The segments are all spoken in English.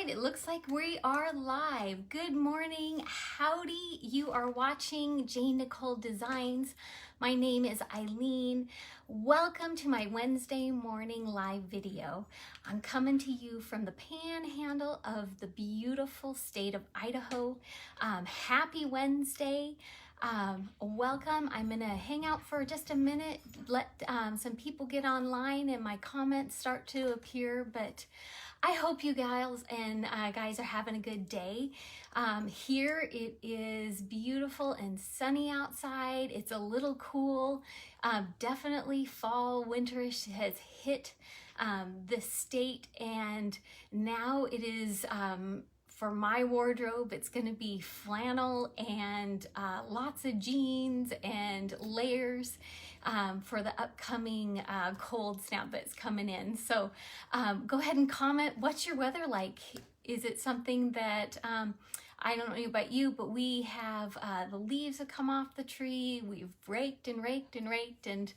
right, it looks like we are live. Good morning, howdy. You are watching Jane Nicole Designs. My name is Eileen. Welcome to my Wednesday morning live video. I'm coming to you from the panhandle of the beautiful state of Idaho. Happy Wednesday. Welcome. I'm gonna hang out for just a minute, let some people get online and my comments start to appear, but I hope you guys are having a good day. Here it is beautiful and sunny outside. It's a little cool. Definitely fall, winterish has hit the state, and now it is for my wardrobe, it's going to be flannel and lots of jeans and layers for the upcoming cold snap that's coming in. So go ahead and comment, what's your weather like? Is it something that, I don't know about you, but we have the leaves have come off the tree. We've raked and raked and raked, and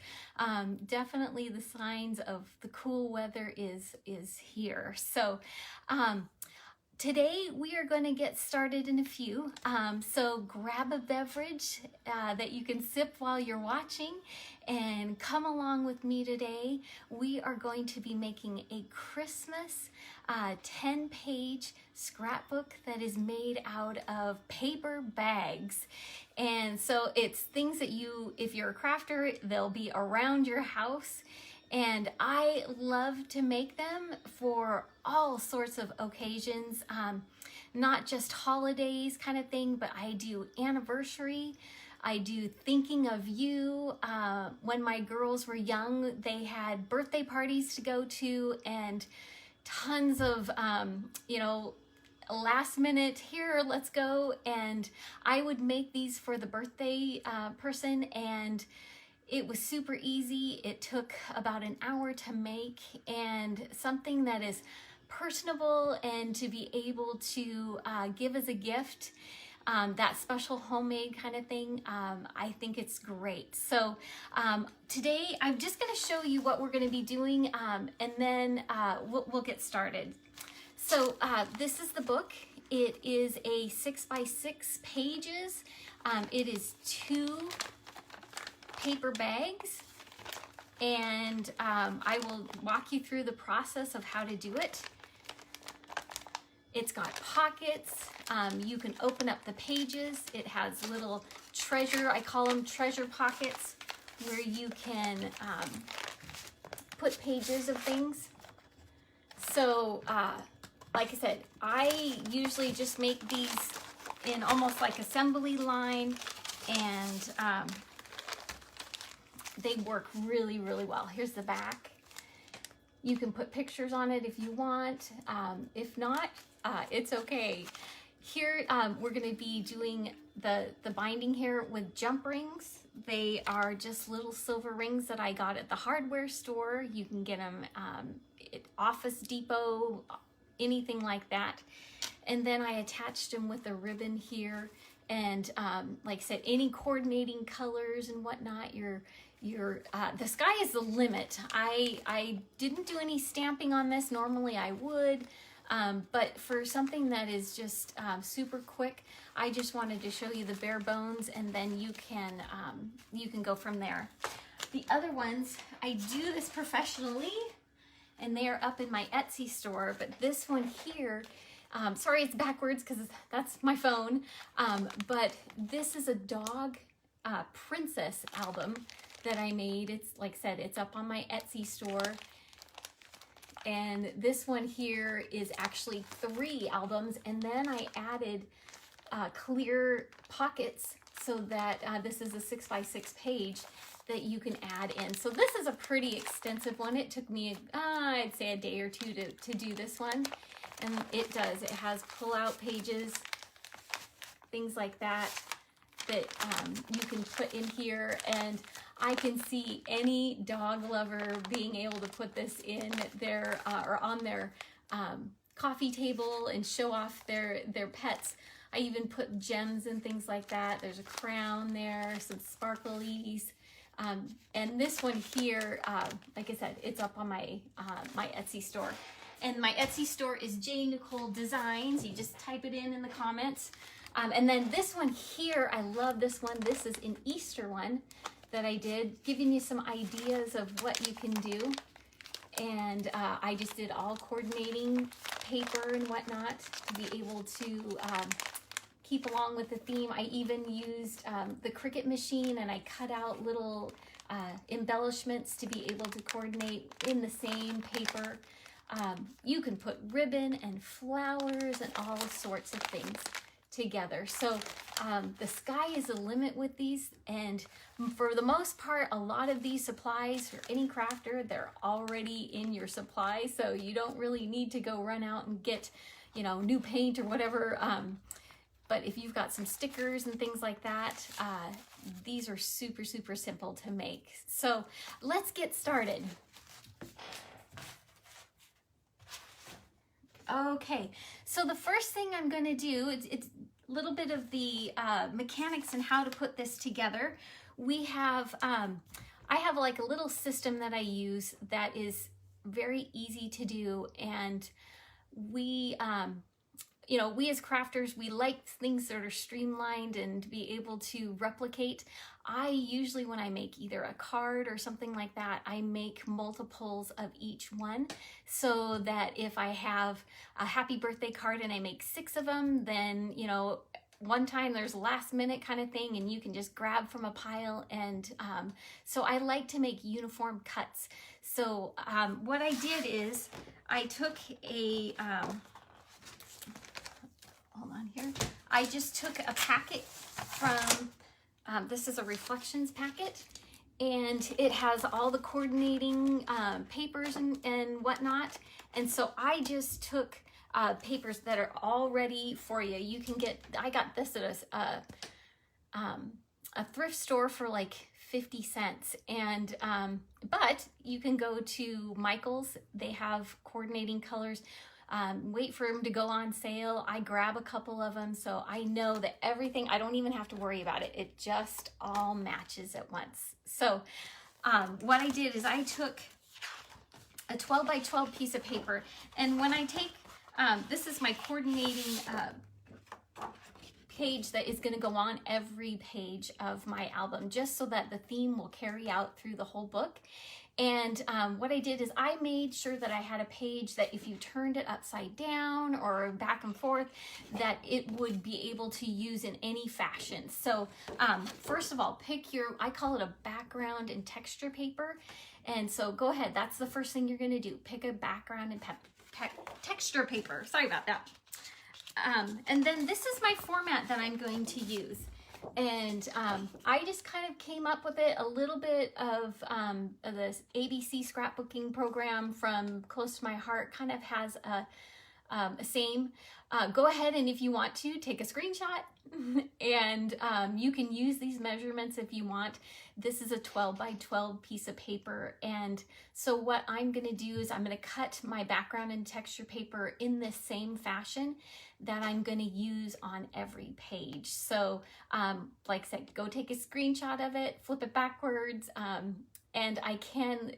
definitely the signs of the cool weather is here. So today we are going to get started in a few, so grab a beverage that you can sip while you're watching and come along with me today. We are going to be making a Christmas 10-page scrapbook that is made out of paper bags. And so it's things that you, if you're a crafter, they'll be around your house. And I love to make them for all sorts of occasions, not just holidays kind of thing, but I do anniversary, I do thinking of you. When my girls were young, they had birthday parties to go to and tons of, last minute, here, let's go. And I would make these for the birthday person, and it was super easy. It took about an hour to make, and something that is personable and to be able to give as a gift, that special homemade kind of thing. I think it's great. So today I'm just going to show you what we're going to be doing, and then we'll get started. So this is the book. It is a 6x6 pages. It is 2 paper bags, and I will walk you through the process of how to do it. It's got pockets. You can open up the pages. It has little treasure, I call them treasure pockets, where you can put pages of things. So like I said, I usually just make these in almost like assembly line, and they work really, really well. Here's the back. You can put pictures on it if you want. If not, it's okay. Here, we're gonna be doing the binding here with jump rings. They are just little silver rings that I got at the hardware store. You can get them at Office Depot, anything like that. And then I attached them with a ribbon here. And like I said, any coordinating colors and whatnot, the sky is the limit. I didn't do any stamping on this. Normally I would, but for something that is just super quick, I just wanted to show you the bare bones, and then you can go from there. The other ones, I do this professionally, and they are up in my Etsy store, but this one here, sorry it's backwards because that's my phone, but this is a dog princess album that I made. It's like I said, it's up on my Etsy store. And this one here is actually 3 albums, and then I added clear pockets so that this is a 6x6 page that you can add in. So this is a pretty extensive one. It took me, I'd say, a day or 2 to do this one. And it does. It has pull-out pages, things like that, that you can put in here. And I can see any dog lover being able to put this in their or on their coffee table and show off their pets. I even put gems and things like that. There's a crown there, some sparklies. And this one here, like I said, it's up on my my Etsy store. And my Etsy store is J. Nicole Designs. You just type it in the comments. And then this one here, I love this one. This is an Easter one that I did, giving you some ideas of what you can do. And I just did all coordinating paper and whatnot to be able to keep along with the theme. I even used the Cricut machine, and I cut out little embellishments to be able to coordinate in the same paper. You can put ribbon and flowers and all sorts of things together. So the sky is the limit with these, and for the most part, a lot of these supplies for any crafter, they're already in your supply, so you don't really need to go run out and get, you know, new paint or whatever. But if you've got some stickers and things like that, these are super, super simple to make. So let's get started. Okay, so the first thing I'm going to do, it's a little bit of the mechanics and how to put this together. We have, I have like a little system that I use that is very easy to do, and we, you know, we as crafters, we like things that are streamlined and to be able to replicate. I usually, when I make either a card or something like that, I make multiples of each one, so that if I have a happy birthday card and I make 6 of them, then, you know, one time there's last minute kind of thing and you can just grab from a pile. And so I like to make uniform cuts. So what I did is I took a, hold on here. I just took a packet from, this is a reflections packet, and it has all the coordinating papers and whatnot. And so I just took papers that are all ready for you. You can get, I got this at a thrift store for like 50 cents. And, but you can go to Michael's, they have coordinating colors. Wait for them to go on sale. I grab a couple of them, so I know that everything, I don't even have to worry about it. It just all matches at once. So what I did is I took a 12 by 12 piece of paper, and when I take, this is my coordinating page that is going to go on every page of my album, just so that the theme will carry out through the whole book. And what I did is I made sure that I had a page that if you turned it upside down or back and forth, that it would be able to use in any fashion. So first of all, pick your, I call it a background and texture paper. And so go ahead, that's the first thing you're gonna do. Pick a background and texture paper, sorry about that. And then this is my format that I'm going to use. And I just kind of came up with it, a little bit of this ABC scrapbooking program from Close to My Heart kind of has a same. Go ahead, and if you want to, take a screenshot, and you can use these measurements if you want. This is a 12 by 12 piece of paper, and so what I'm going to do is I'm going to cut my background and texture paper in this same fashion that I'm going to use on every page. So like I said, go take a screenshot of it, flip it backwards, and I can,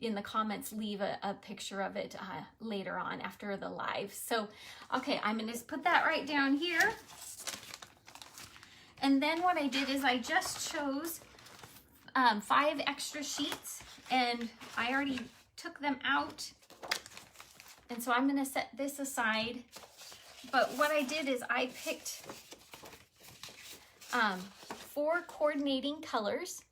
in the comments, leave a picture of it later on after the live. So, okay, I'm gonna just put that right down here. And then what I did is I just chose 5 extra sheets, and I already took them out. And so I'm gonna set this aside. But what I did is I picked 4 coordinating colors.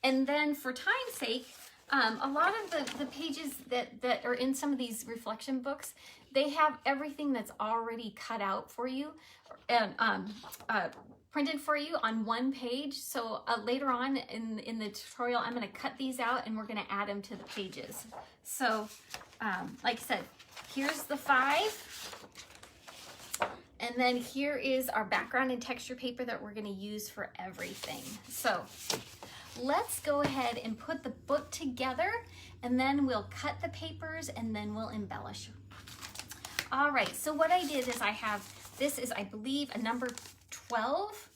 And then for time's sake, a lot of the pages that are in some of these reflection books, they have everything that's already cut out for you and printed for you on one page. So later on in the tutorial, I'm going to cut these out and we're going to add them to the pages. So like I said, here's the 5. And then here is our background and texture paper that we're going to use for everything. So let's go ahead and put the book together, and then we'll cut the papers and then we'll embellish. All right, so what I did is I have, this is, I believe, a number 12.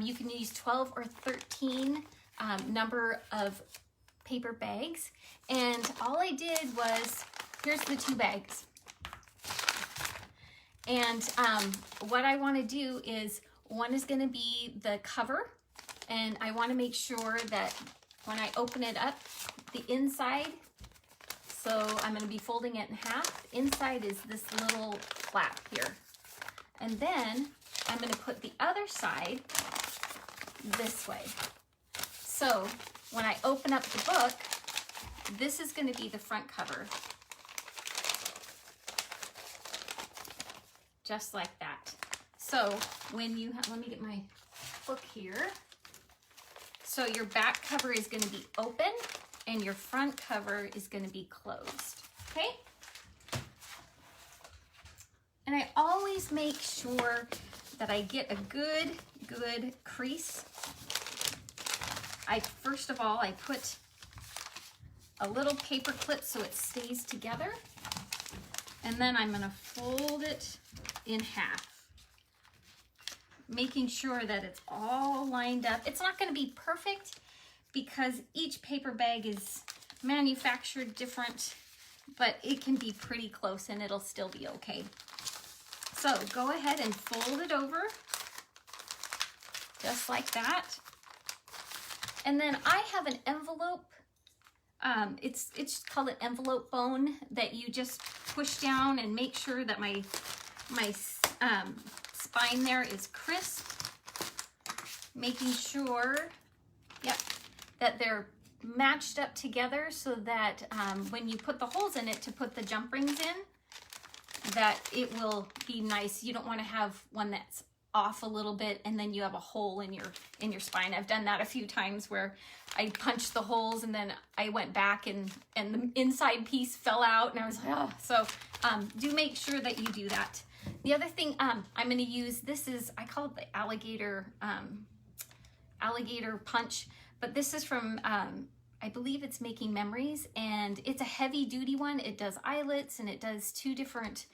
You can use 12 or 13 number of paper bags. And all I did was here's the 2 bags. And what I want to do is, one is going to be the cover, and I want to make sure that when I open it up, the inside, so I'm going to be folding it in half. Inside is this little flap here. And then I'm going to put the other side this way. So when I open up the book, this is going to be the front cover. Just like that. So when you have, let me get my book here. So your back cover is going to be open and your front cover is going to be closed. Okay? And I always make sure that I get a good crease. First of all, I put a little paper clip so it stays together. And then I'm going to fold it in half, making sure that it's all lined up. It's not going to be perfect because each paper bag is manufactured different, but it can be pretty close and it'll still be okay. So go ahead and fold it over just like that. And then I have an envelope. It's called an envelope bone that you just push down and make sure that my spine there is crisp. Making sure, that they're matched up together so that when you put the holes in it to put the jump rings in, that it will be nice. You don't want to have one that's off a little bit and then you have a hole in your spine. I've done that a few times where I punched the holes and then I went back and the inside piece fell out and I was like, oh. So do make sure that you do that. The other thing I'm going to use, I call it the alligator punch, but this is from, I believe it's Making Memories, and it's a heavy duty one. It does eyelets and it does 2 different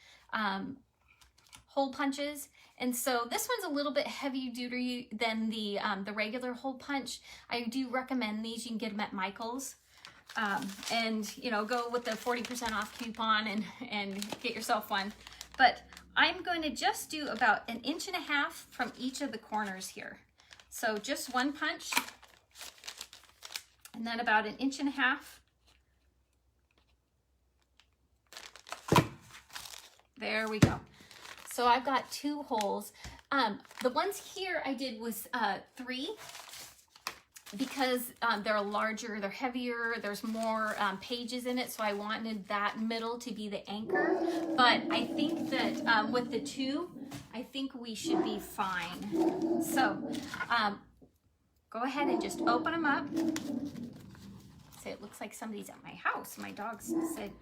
hole punches. And so this one's a little bit heavier duty than the regular hole punch. I do recommend these. You can get them at Michael's. And go with the 40% off coupon and get yourself one. But I'm going to just do about 1.5 inches from each of the corners here. So just one punch, and then about 1.5 inches. There we go. So I've got 2 holes. The ones here I did was 3 because they're larger, they're heavier, there's more pages in it, so I wanted that middle to be the anchor. But I think that with the 2, I think we should be fine. So go ahead and just open them up. So it looks like somebody's at my house. My dog's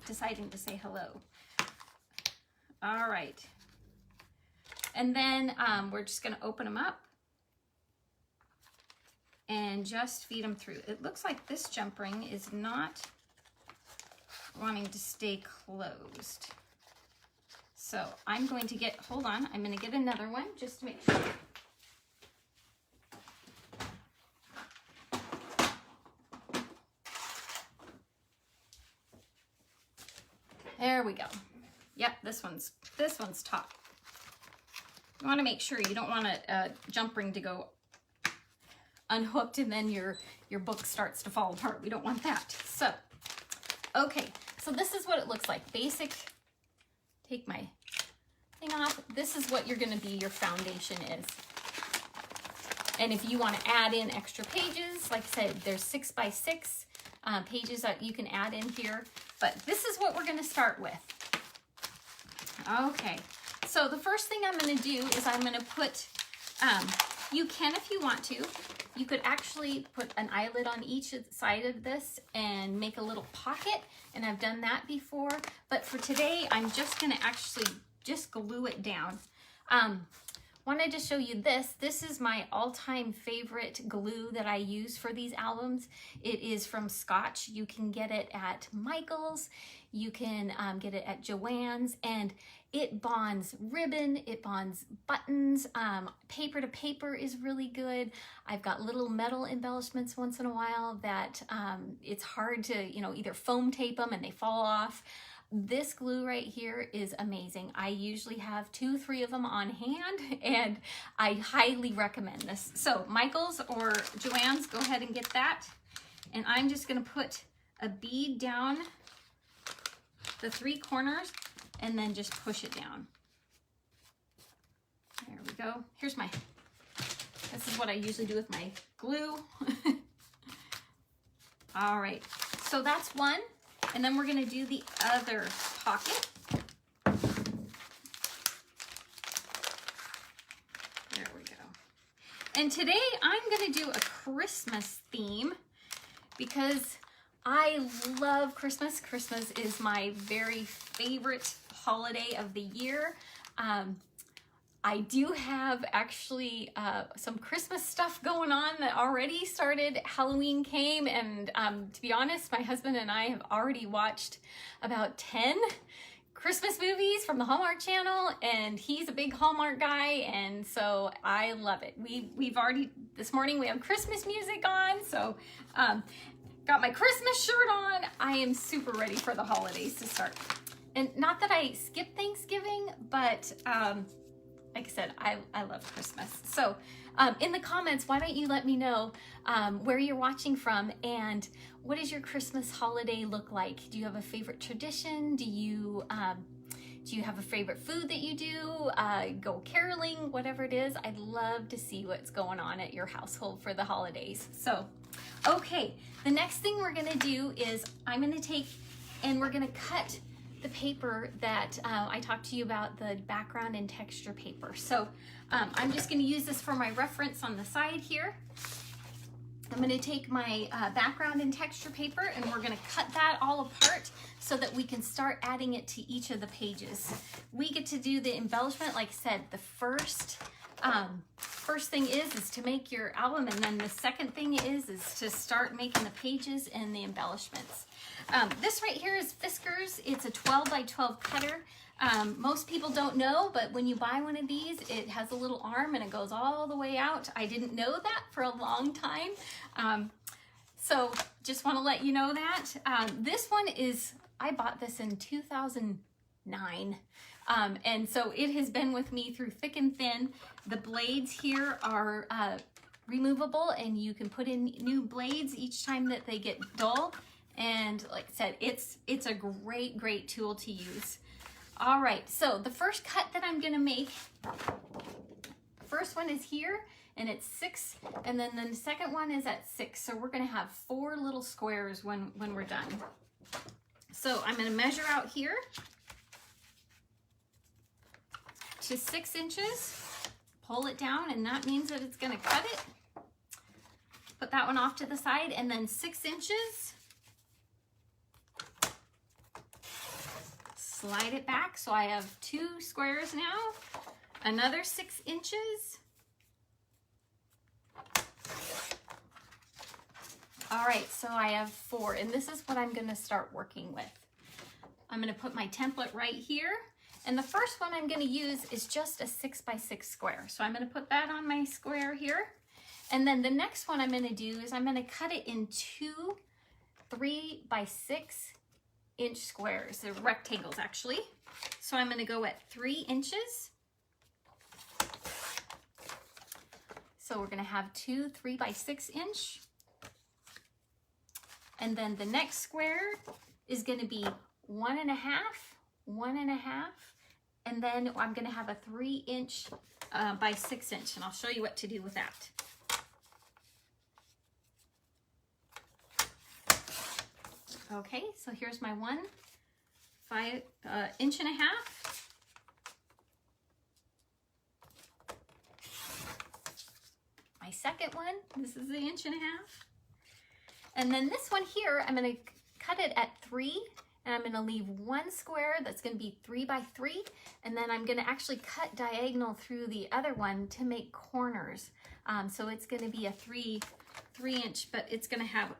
deciding to say hello. All right. And then we're just going to open them up and just feed them through. It looks like this jump ring is not wanting to stay closed. So I'm going to get, hold on, I'm going to get another one just to make sure. There we go. Yep, this one's top. You want to make sure you don't want a jump ring to go unhooked and then your book starts to fall apart. We don't want that. So, okay, so this is what it looks like. Basic, take my thing off. This is what you're going to be, your foundation is. And if you want to add in extra pages, like I said, there's 6 by 6 pages that you can add in here. But this is what we're going to start with. Okay, so the first thing I'm going to do is I'm going to put, you can if you want to, you could actually put an eyelid on each side of this and make a little pocket, and I've done that before, but for today I'm just going to actually just glue it down. Wanted to show you this. This is my all-time favorite glue that I use for these albums. It is from Scotch. You can get it at Michael's. You can get it at Joann's, and it bonds ribbon, it bonds buttons. Paper to paper is really good. I've got little metal embellishments once in a while that it's hard to, either foam tape them and they fall off. This glue right here is amazing. I usually have 2-3 of them on hand, and I highly recommend this. So Michael's or Joann's, go ahead and get that. And I'm just gonna put a bead down the 3 corners and then just push it down. There we go. This is what I usually do with my glue. All right, so that's one. And then we're gonna do the other pocket. There we go. And today I'm gonna do a Christmas theme because I love Christmas. Christmas is my very favorite holiday of the year. I do have actually some Christmas stuff going on that already started. Halloween came, and to be honest, my husband and I have already watched about 10 Christmas movies from the Hallmark Channel, and he's a big Hallmark guy, and so I love it. We've already, this morning we have Christmas music on, so got my Christmas shirt on. I am super ready for the holidays to start. And not that I skip Thanksgiving, but like I said, I love Christmas. So in the comments, why don't you let me know where you're watching from and what does your Christmas holiday look like? Do you have a favorite tradition? Do you have a favorite food that you do? Go caroling, whatever it is. I'd love to see what's going on at your household for the holidays. So, okay, the next thing we're gonna do is I'm gonna take and we're gonna cut the paper that I talked to you about, the background and texture paper. So I'm just gonna use this for my reference on the side here. I'm gonna take my background and texture paper and we're gonna cut that all apart so that we can start adding it to each of the pages. We get to do the embellishment, like I said, the first thing is to make your album, and then the second thing is to start making the pages and the embellishments. This right here is Fiskars. It's a 12 by 12 cutter. Most people don't know, but when you buy one of these, it has a little arm and it goes all the way out. I didn't know that for a long time. So just want to let you know that. This one is, I bought this in 2009. And so it has been with me through thick and thin. The blades here are removable, and you can put in new blades each time that they get dull. And like I said, it's a great tool to use. All right, so the first cut that I'm gonna make, first one is here, and it's 6, and then the second one is at 6. So we're gonna have 4 little squares when we're done. So I'm gonna measure out here to 6 inches, pull it down, and that means that it's gonna cut it. Put that one off to the side, and then 6 inches. Slide it back, so I have 2 squares now. Another 6 inches. All right, so I have 4, and this is what I'm gonna start working with. I'm gonna put my template right here, and the first one I'm gonna use is just a 6 by 6 square. So I'm gonna put that on my square here. And then the next one I'm gonna do is I'm gonna cut it in 2 3 by 6 inch squares. They're rectangles actually. So I'm gonna go at 3 inches. So we're gonna have 2 3 by 6 inch. And then the next square is gonna be 1.5, 1.5, and then I'm gonna have a 3 inch by 6 inch, and I'll show you what to do with that. Okay, so here's my 1 inch and a half. My second one, this is the 1.5 inches. And then this one here, I'm gonna cut it at 3, and I'm gonna leave 1 square that's gonna be 3 by 3, and then I'm gonna actually cut diagonal through the other one to make corners. So it's gonna be a 3 inch, but it's gonna have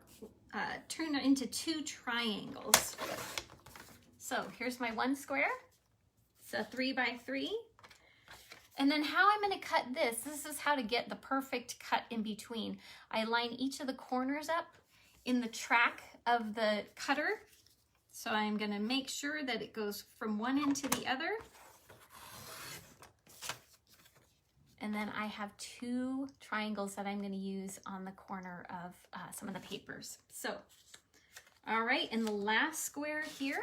turn it into 2 triangles. So here's my 1 square. It's a 3 by 3. And then how I'm gonna cut this is how to get the perfect cut in between. I line each of the corners up in the track of the cutter, So I'm going to make sure that it goes from one end to the other. And then I have 2 triangles that I'm going to use on the corner of some of the papers. So, all right, in the last square here,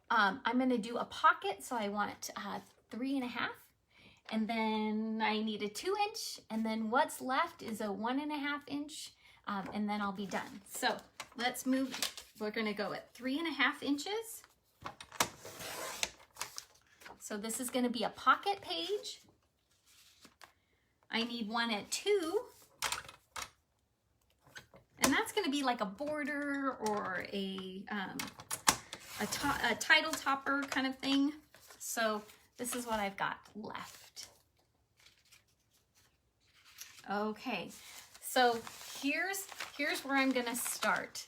I'm going to do a pocket. So I want 3.5. And then I need a 2-inch. And then what's left is a 1.5 inch. And then I'll be done. So let's move. We're going to go at 3.5 inches. So this is going to be a pocket page. I need one at 2. And that's going to be like a border or a title topper kind of thing. So this is what I've got left. Okay, so here's where I'm going to start.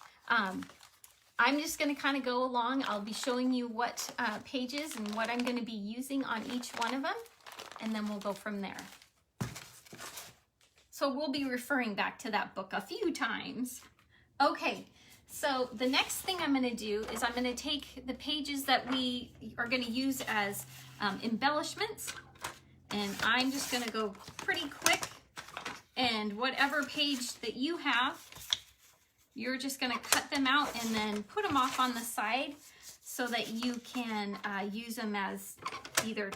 I'm just going to kind of go along. I'll be showing you what pages and what I'm going to be using on each one of them, and then we'll go from there. So we'll be referring back to that book a few times. Okay, so the next thing I'm going to do is I'm going to take the pages that we are going to use as embellishments, and I'm just going to go pretty quick, and whatever page that you have, you're just going to cut them out and then put them off on the side so that you can use them as either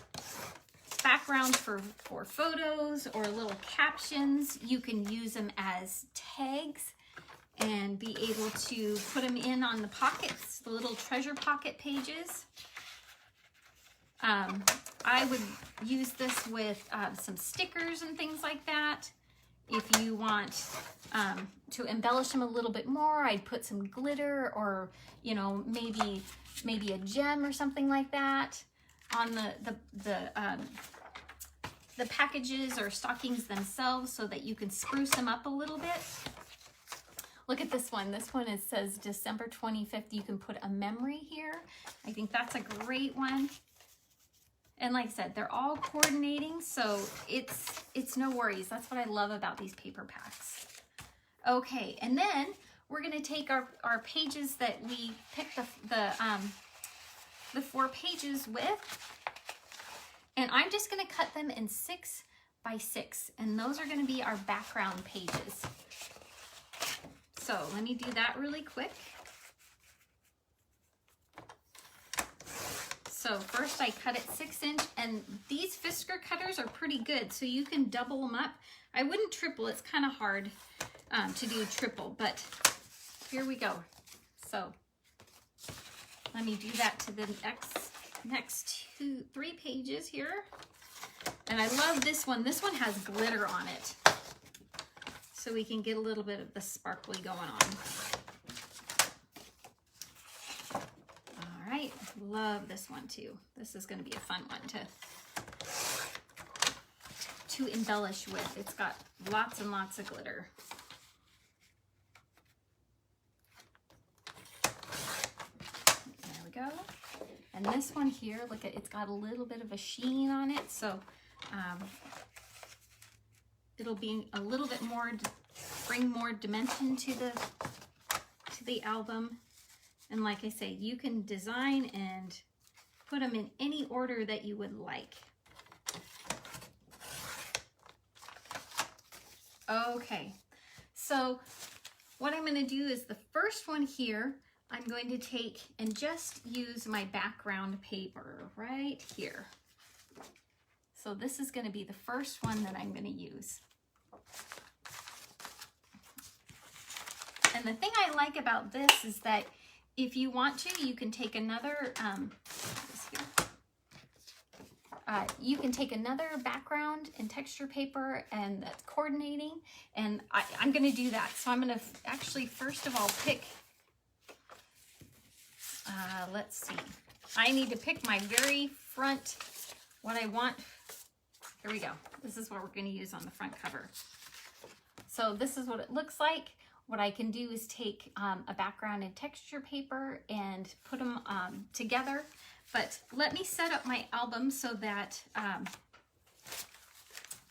backgrounds for photos or little captions. You can use them as tags and be able to put them in on the pockets, the little treasure pocket pages. I would use this with some stickers and things like that. If you want to embellish them a little bit more, I'd put some glitter or, you know, maybe a gem or something like that on the packages or stockings themselves so that you can spruce them up a little bit. Look at this one. This one, it says December 25th. You can put a memory here. I think that's a great one. And like I said, they're all coordinating, so it's no worries. That's what I love about these paper packs. Okay, and then we're gonna take our pages that we picked the 4 pages with, and I'm just gonna cut them in 6 by 6, and those are gonna be our background pages. So let me do that really quick. So first I cut it 6-inch, and these Fisker cutters are pretty good, so you can double them up. I wouldn't triple, it's kind of hard to do triple, but here we go. So let me do that to the next 3 pages here. And I love this one. This one has glitter on it, so we can get a little bit of the sparkly going on. Right, love this one too. This is going to be a fun one to embellish with. It's got lots and lots of glitter. There we go. And this one here, look at, it's got a little bit of a sheen on it, so it'll be a little bit more, bring more dimension to the album. And like I say, you can design and put them in any order that you would like. Okay, so what I'm going to do is the first one here, I'm going to take and just use my background paper right here. So this is going to be the first one that I'm going to use. And the thing I like about this is that if you want to, you can take another, you can take another background and texture paper and that's coordinating, and I'm going to do that. So I'm going to actually first of all pick, let's see, I need to pick my very front, what I want. Here we go. This is what we're going to use on the front cover. So this is what it looks like. What I can do is take a background and texture paper and put them together. But let me set up my album so that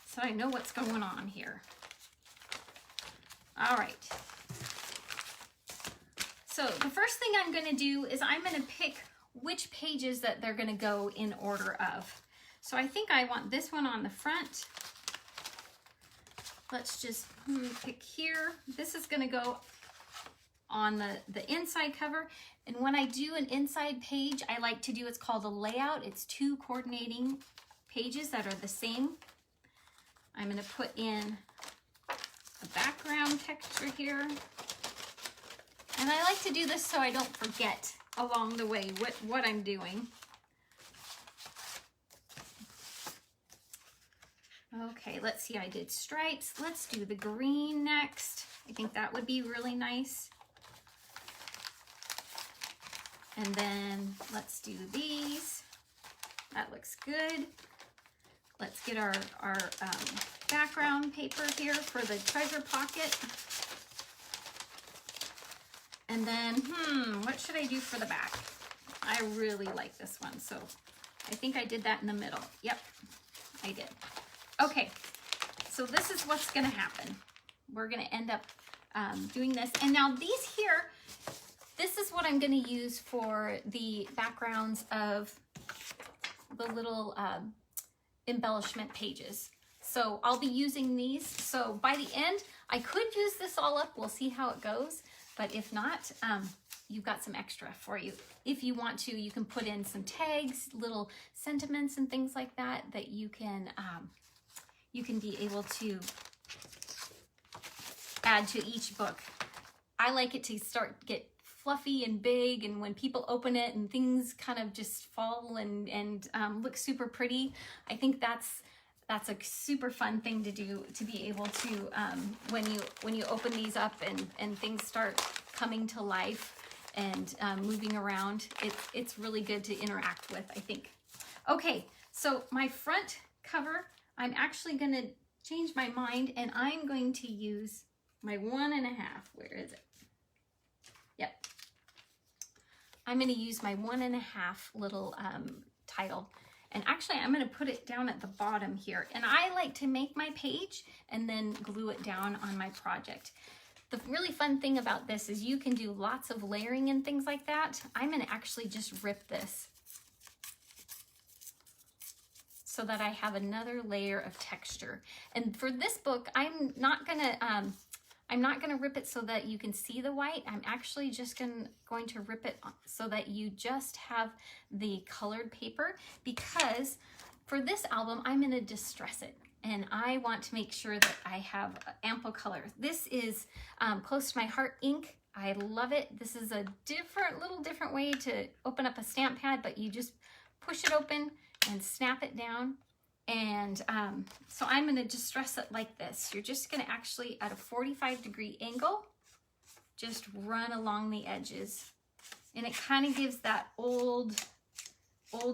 so I know what's going on here. All right. So the first thing I'm gonna do is I'm gonna pick which pages that they're gonna go in order of. So I think I want this one on the front. Let's just pick here. This is gonna go on the inside cover. And when I do an inside page, I like to do, it's called a layout. It's 2 coordinating pages that are the same. I'm gonna put in a background texture here. And I like to do this so I don't forget along the way what I'm doing. Okay, let's see, I did stripes. Let's do the green next. I think that would be really nice. And then let's do these. That looks good. Let's get our background paper here for the treasure pocket. And then, what should I do for the back? I really like this one, so I think I did that in the middle. Yep, I did. Okay, so this is what's gonna happen. We're gonna end up doing this. And now these here, this is what I'm gonna use for the backgrounds of the little embellishment pages. So I'll be using these. So by the end, I could use this all up. We'll see how it goes. But if not, you've got some extra for you. If you want to, you can put in some tags, little sentiments and things like that you can be able to add to each book. I like it to get fluffy and big, and when people open it and things kind of just fall and look super pretty. I think that's a super fun thing to do, to be able to, when you open these up and things start coming to life and moving around, it's really good to interact with, I think. Okay, so my front cover, I'm actually gonna change my mind and I'm going to use my 1.5. Where is it? Yep. I'm gonna use my 1.5 little title. And actually, I'm going to put it down at the bottom here. And I like to make my page and then glue it down on my project. The really fun thing about this is you can do lots of layering and things like that. I'm going to actually just rip this so that I have another layer of texture. And for this book, I'm not going to rip it so that you can see the white. I'm actually just going to rip it so that you just have the colored paper, because for this album, I'm going to distress it. And I want to make sure that I have ample color. This is Close to My Heart ink. I love it. This is a little different way to open up a stamp pad, but you just push it open and snap it down. And so I'm going to distress it like this. You're just going to actually, at a 45-degree angle, just run along the edges. And it kind of gives that old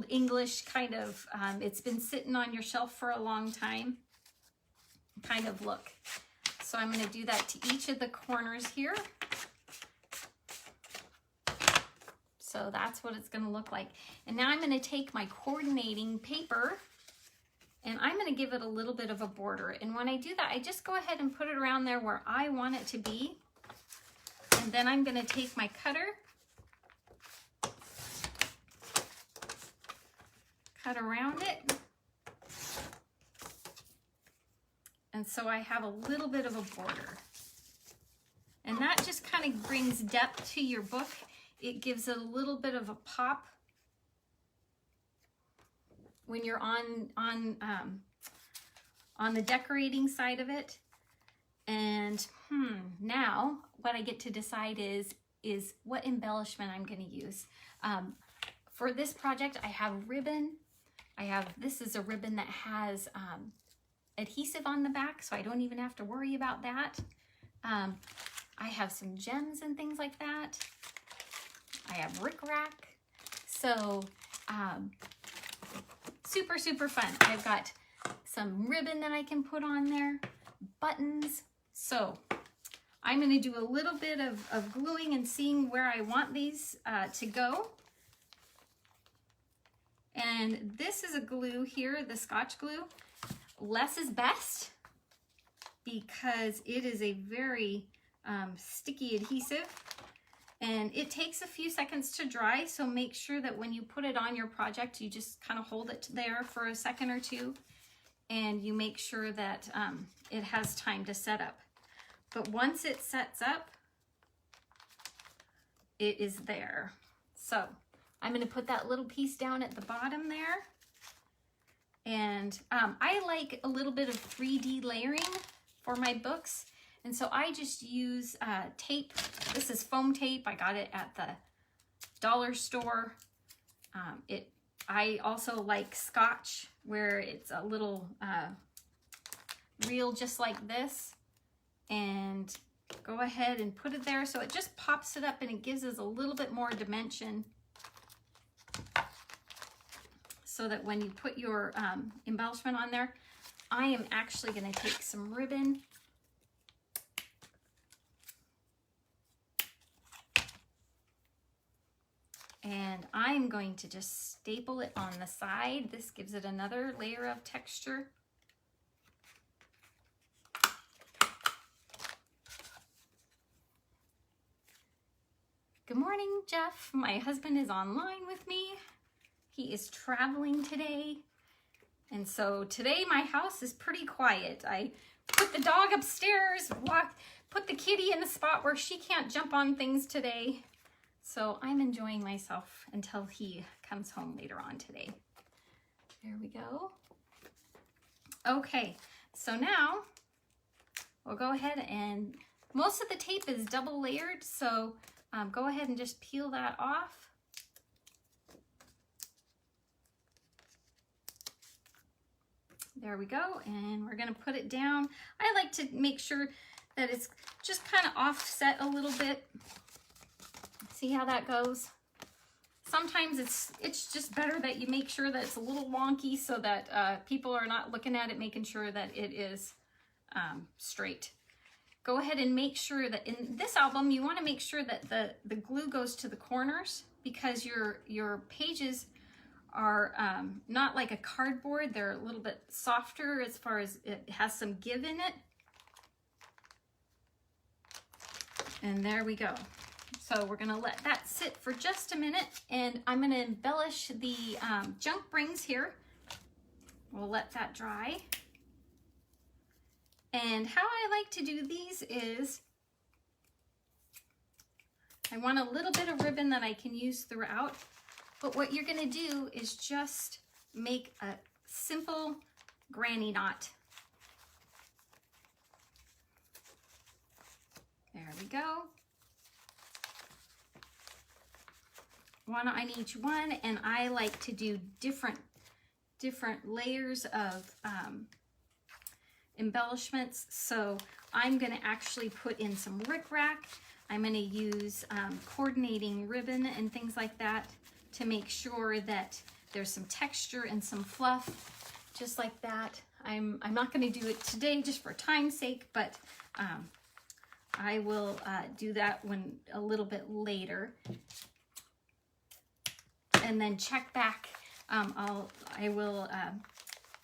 English kind of, it's been sitting on your shelf for a long time kind of look. So I'm going to do that to each of the corners here. So that's what it's going to look like. And now I'm going to take my coordinating paper and I'm going to give it a little bit of a border. And when I do that, I just go ahead and put it around there where I want it to be. And then I'm going to take my cutter, cut around it. And so I have a little bit of a border. And that just kind of brings depth to your book. It gives it a little bit of a pop when you're on the decorating side of it. And now what I get to decide is what embellishment I'm going to use. For this project, I have ribbon. This is a ribbon that has adhesive on the back, so I don't even have to worry about that. I have some gems and things like that. I have rickrack. So super, super fun. I've got some ribbon that I can put on there, buttons. So I'm going to do a little bit of gluing and seeing where I want these to go. And this is a glue here, the Scotch glue. Less is best because it is a very sticky adhesive. And it takes a few seconds to dry, so make sure that when you put it on your project, you just kind of hold it there for a second or two, and you make sure that it has time to set up. But once it sets up, it is there. So I'm going to put that little piece down at the bottom there. And I like a little bit of 3D layering for my books. And so I just use tape. This is foam tape. I got it at the dollar store. I also like Scotch, where it's a little reel just like this. And go ahead and put it there so it just pops it up and it gives us a little bit more dimension, so that when you put your embellishment on there, I am actually going to take some ribbon and I'm going to just staple it on the side. This gives it another layer of texture. Good morning, Jeff. My husband is online with me. He is traveling today. And so today my house is pretty quiet. I put the dog upstairs, put the kitty in a spot where she can't jump on things today. So I'm enjoying myself until he comes home later on today. There we go. Okay, so now we'll go ahead and most of the tape is double layered, so go ahead and just peel that off. There we go, and we're gonna put it down. I like to make sure that it's just kind of offset a little bit. See how that goes? Sometimes it's just better that you make sure that it's a little wonky so that people are not looking at it, making sure that it is straight. Go ahead and make sure that in this album, you want to make sure that the glue goes to the corners, because your pages are not like a cardboard. They're a little bit softer as far as it has some give in it. And there we go. So we're gonna let that sit for just a minute, and I'm gonna embellish the junk rings here. We'll let that dry. And how I like to do these is, I want a little bit of ribbon that I can use throughout, but what you're gonna do is just make a simple granny knot. There we go. One on each one, and I like to do different layers of embellishments. So I'm going to actually put in some rickrack. I'm going to use coordinating ribbon and things like that to make sure that there's some texture and some fluff, just like that. I'm not going to do it today just for time's sake, but I will do that when a little bit later. And then check back. I will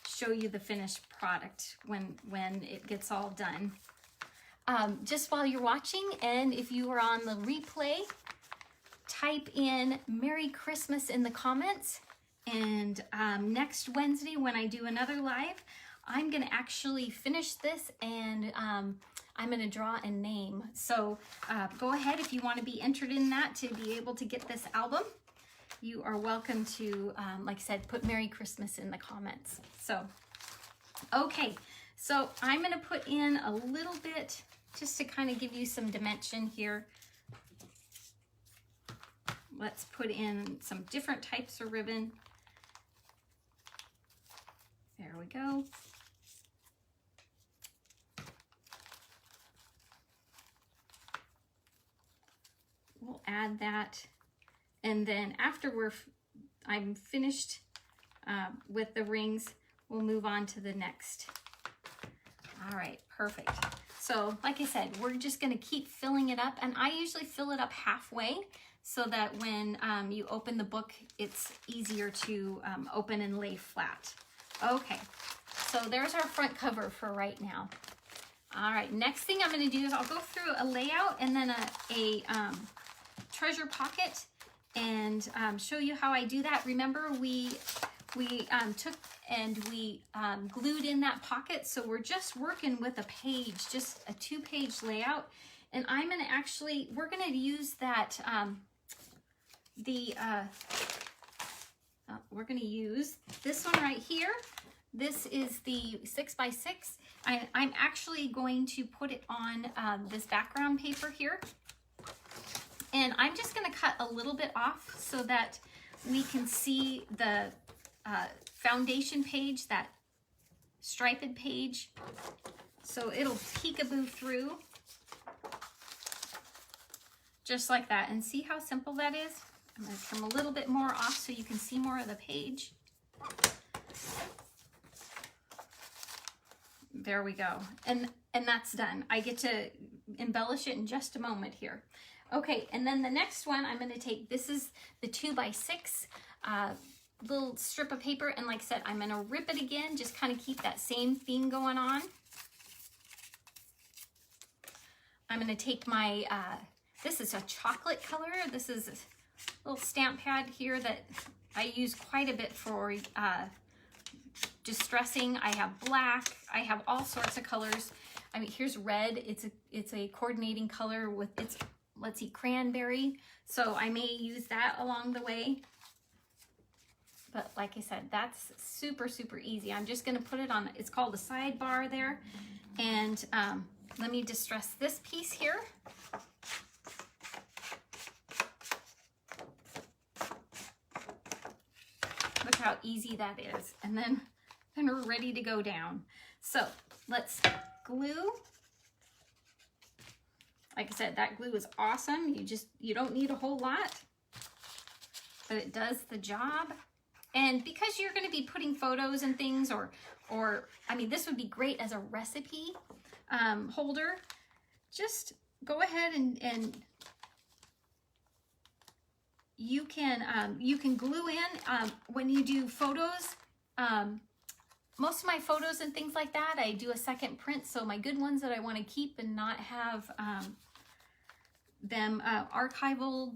show you the finished product when it gets all done. Just while you're watching, and if you are on the replay, type in Merry Christmas in the comments. And next Wednesday when I do another live, I'm gonna actually finish this, and I'm gonna draw a name. So go ahead if you wanna be entered in that to be able to get this album. You are welcome to, like I said, put Merry Christmas in the comments. So, okay, so I'm gonna put in a little bit just to kind of give you some dimension here. Let's put in some different types of ribbon. There we go. We'll add that. And then after I'm finished with the rings, we'll move on to the next. All right, perfect. So like I said, we're just gonna keep filling it up, and I usually fill it up halfway so that when you open the book, it's easier to open and lay flat. Okay, so there's our front cover for right now. All right, next thing I'm gonna do is I'll go through a layout and then treasure pocket and show you how I do that. Remember, we took and we glued in that pocket, so we're just working with a page, just a 2-page layout. And I'm gonna actually, we're gonna use that, we're gonna use this one right here. This is the 6x6. I'm actually going to put it on this background paper here. And I'm just gonna cut a little bit off so that we can see the foundation page, that striped page. So it'll peekaboo through just like that. And see how simple that is? I'm gonna trim a little bit more off so you can see more of the page. There we go. And that's done. I get to embellish it in just a moment here. Okay, and then the next one I'm going to take, this is the 2x6 little strip of paper, and like I said, I'm going to rip it again, just kind of keep that same theme going on. I'm going to take my, this is a chocolate color. This is a little stamp pad here that I use quite a bit for distressing. I have black, I have all sorts of colors. I mean, here's red. It's a coordinating color with its, let's see, cranberry. So I may use that along the way. But like I said, that's super, super easy. I'm just gonna put it on, it's called a sidebar there. And let me distress this piece here. Look how easy that is. And then we're ready to go down. So let's glue. Like I said, that glue is awesome. You don't need a whole lot, but it does the job. And because you're going to be putting photos and things, or I mean, this would be great as a recipe holder. Just go ahead and you can glue in when you do photos. Most of my photos and things like that, I do a second print. So my good ones that I want to keep and not have them archival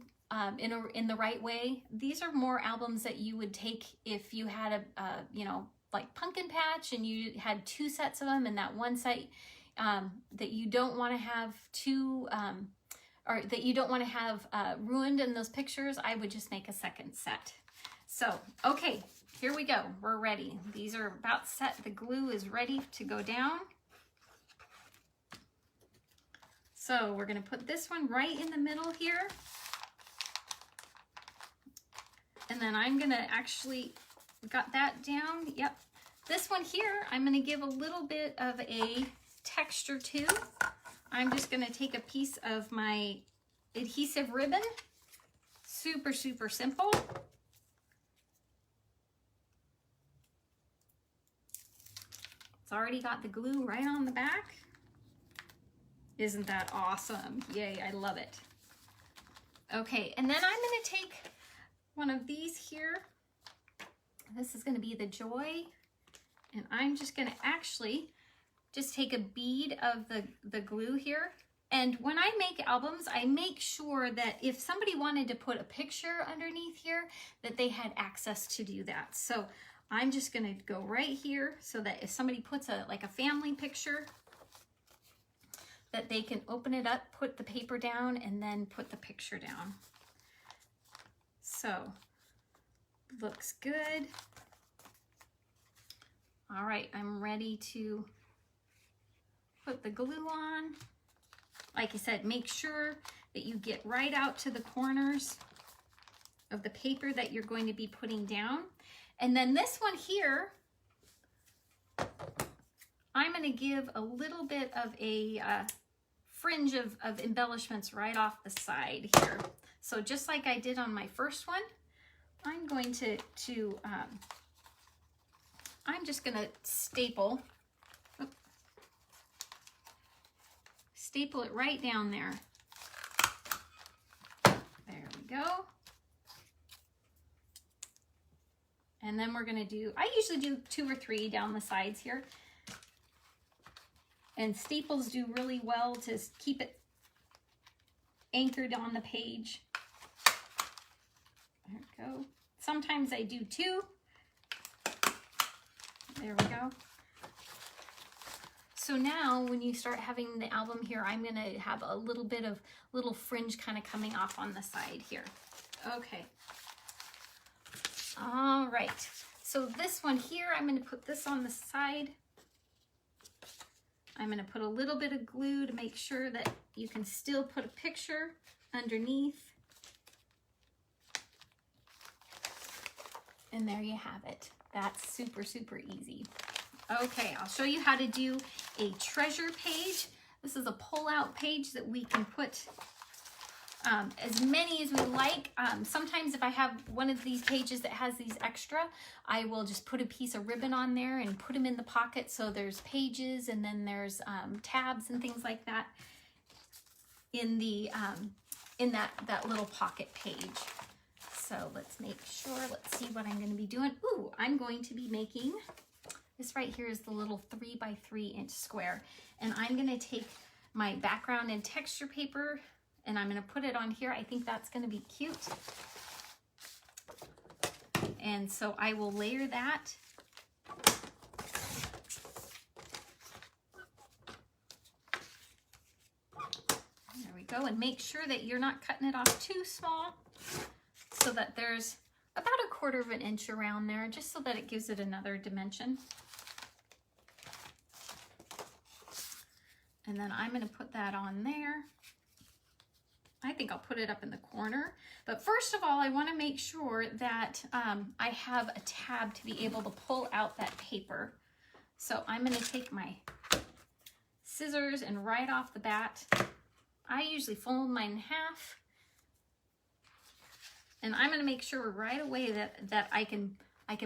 in the right way. These are more albums that you would take if you had a you know, like Pumpkin Patch, and you had 2 sets of them, and that one set that you don't want to have or that you don't want to have ruined in those pictures, I would just make a second set. So, okay, here we go. We're ready. These are about set. The glue is ready to go down. So we're going to put this one right in the middle here. And then I'm going to actually, got that down. Yep. This one here, I'm going to give a little bit of a texture to. I'm just going to take a piece of my adhesive ribbon. Super, super simple. It's already got the glue right on the back. Isn't that awesome? Yay, I love it. Okay, and then I'm going to take one of these here. This is going to be the Joy. And I'm just going to actually just take a bead of the glue here. And when I make albums, I make sure that if somebody wanted to put a picture underneath here, that they had access to do that. So I'm just going to go right here so that if somebody puts like a family picture, that they can open it up, put the paper down, and then put the picture down. So, looks good. All right, I'm ready to put the glue on. Like I said, make sure that you get right out to the corners of the paper that you're going to be putting down. And then this one here, I'm going to give a little bit of a fringe of embellishments right off the side here. So just like I did on my first one, I'm going to I'm just going to staple it right down there. There we go. And then we're going to do, I usually do 2 or 3 down the sides here. And staples do really well to keep it anchored on the page. go. Sometimes I do 2. There we go. So now when you start having the album here, I'm going to have a little bit of little fringe kind of coming off on the side here. Okay. All right. So this one here, I'm going to put this on the side. I'm going to put a little bit of glue to make sure that you can still put a picture underneath. And there you have it. That's super, super easy. Okay, I'll show you how to do a treasure page. This is a pull-out page that we can put as many as we like. Sometimes if I have one of these pages that has these extra, I will just put a piece of ribbon on there and put them in the pocket, so there's pages and then there's tabs and things like that in the in that little pocket page. So let's make sure, let's see what I'm going to be doing. Ooh, I'm going to be making, this right here is the little 3 by 3 inch square. And I'm going to take my background and texture paper and I'm going to put it on here. I think that's going to be cute. And so I will layer that. There we go. And make sure that you're not cutting it off too small, so that there's about 1/4 inch around there, just so that it gives it another dimension. And then I'm going to put that on there. I think I'll put it up in the corner. But first of all, I want to make sure that I have a tab to be able to pull out that paper. So I'm going to take my scissors and right off the bat, I usually fold mine in half. And I'm going to make sure right away that I can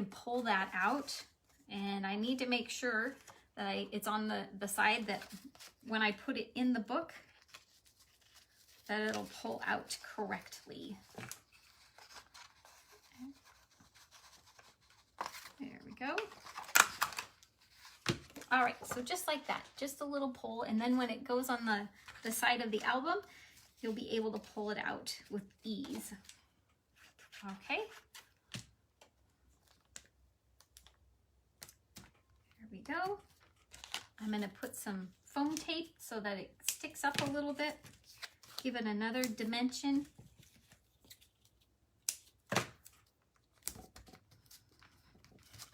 pull that out. And I need to make sure that it's on the side that when I put it in the book, that it'll pull out correctly. There we go. All right, so just like that, just a little pull. And then when it goes on the side of the album, you'll be able to pull it out with ease. Okay. There we go. I'm going to put some foam tape so that it sticks up a little bit. Give it another dimension.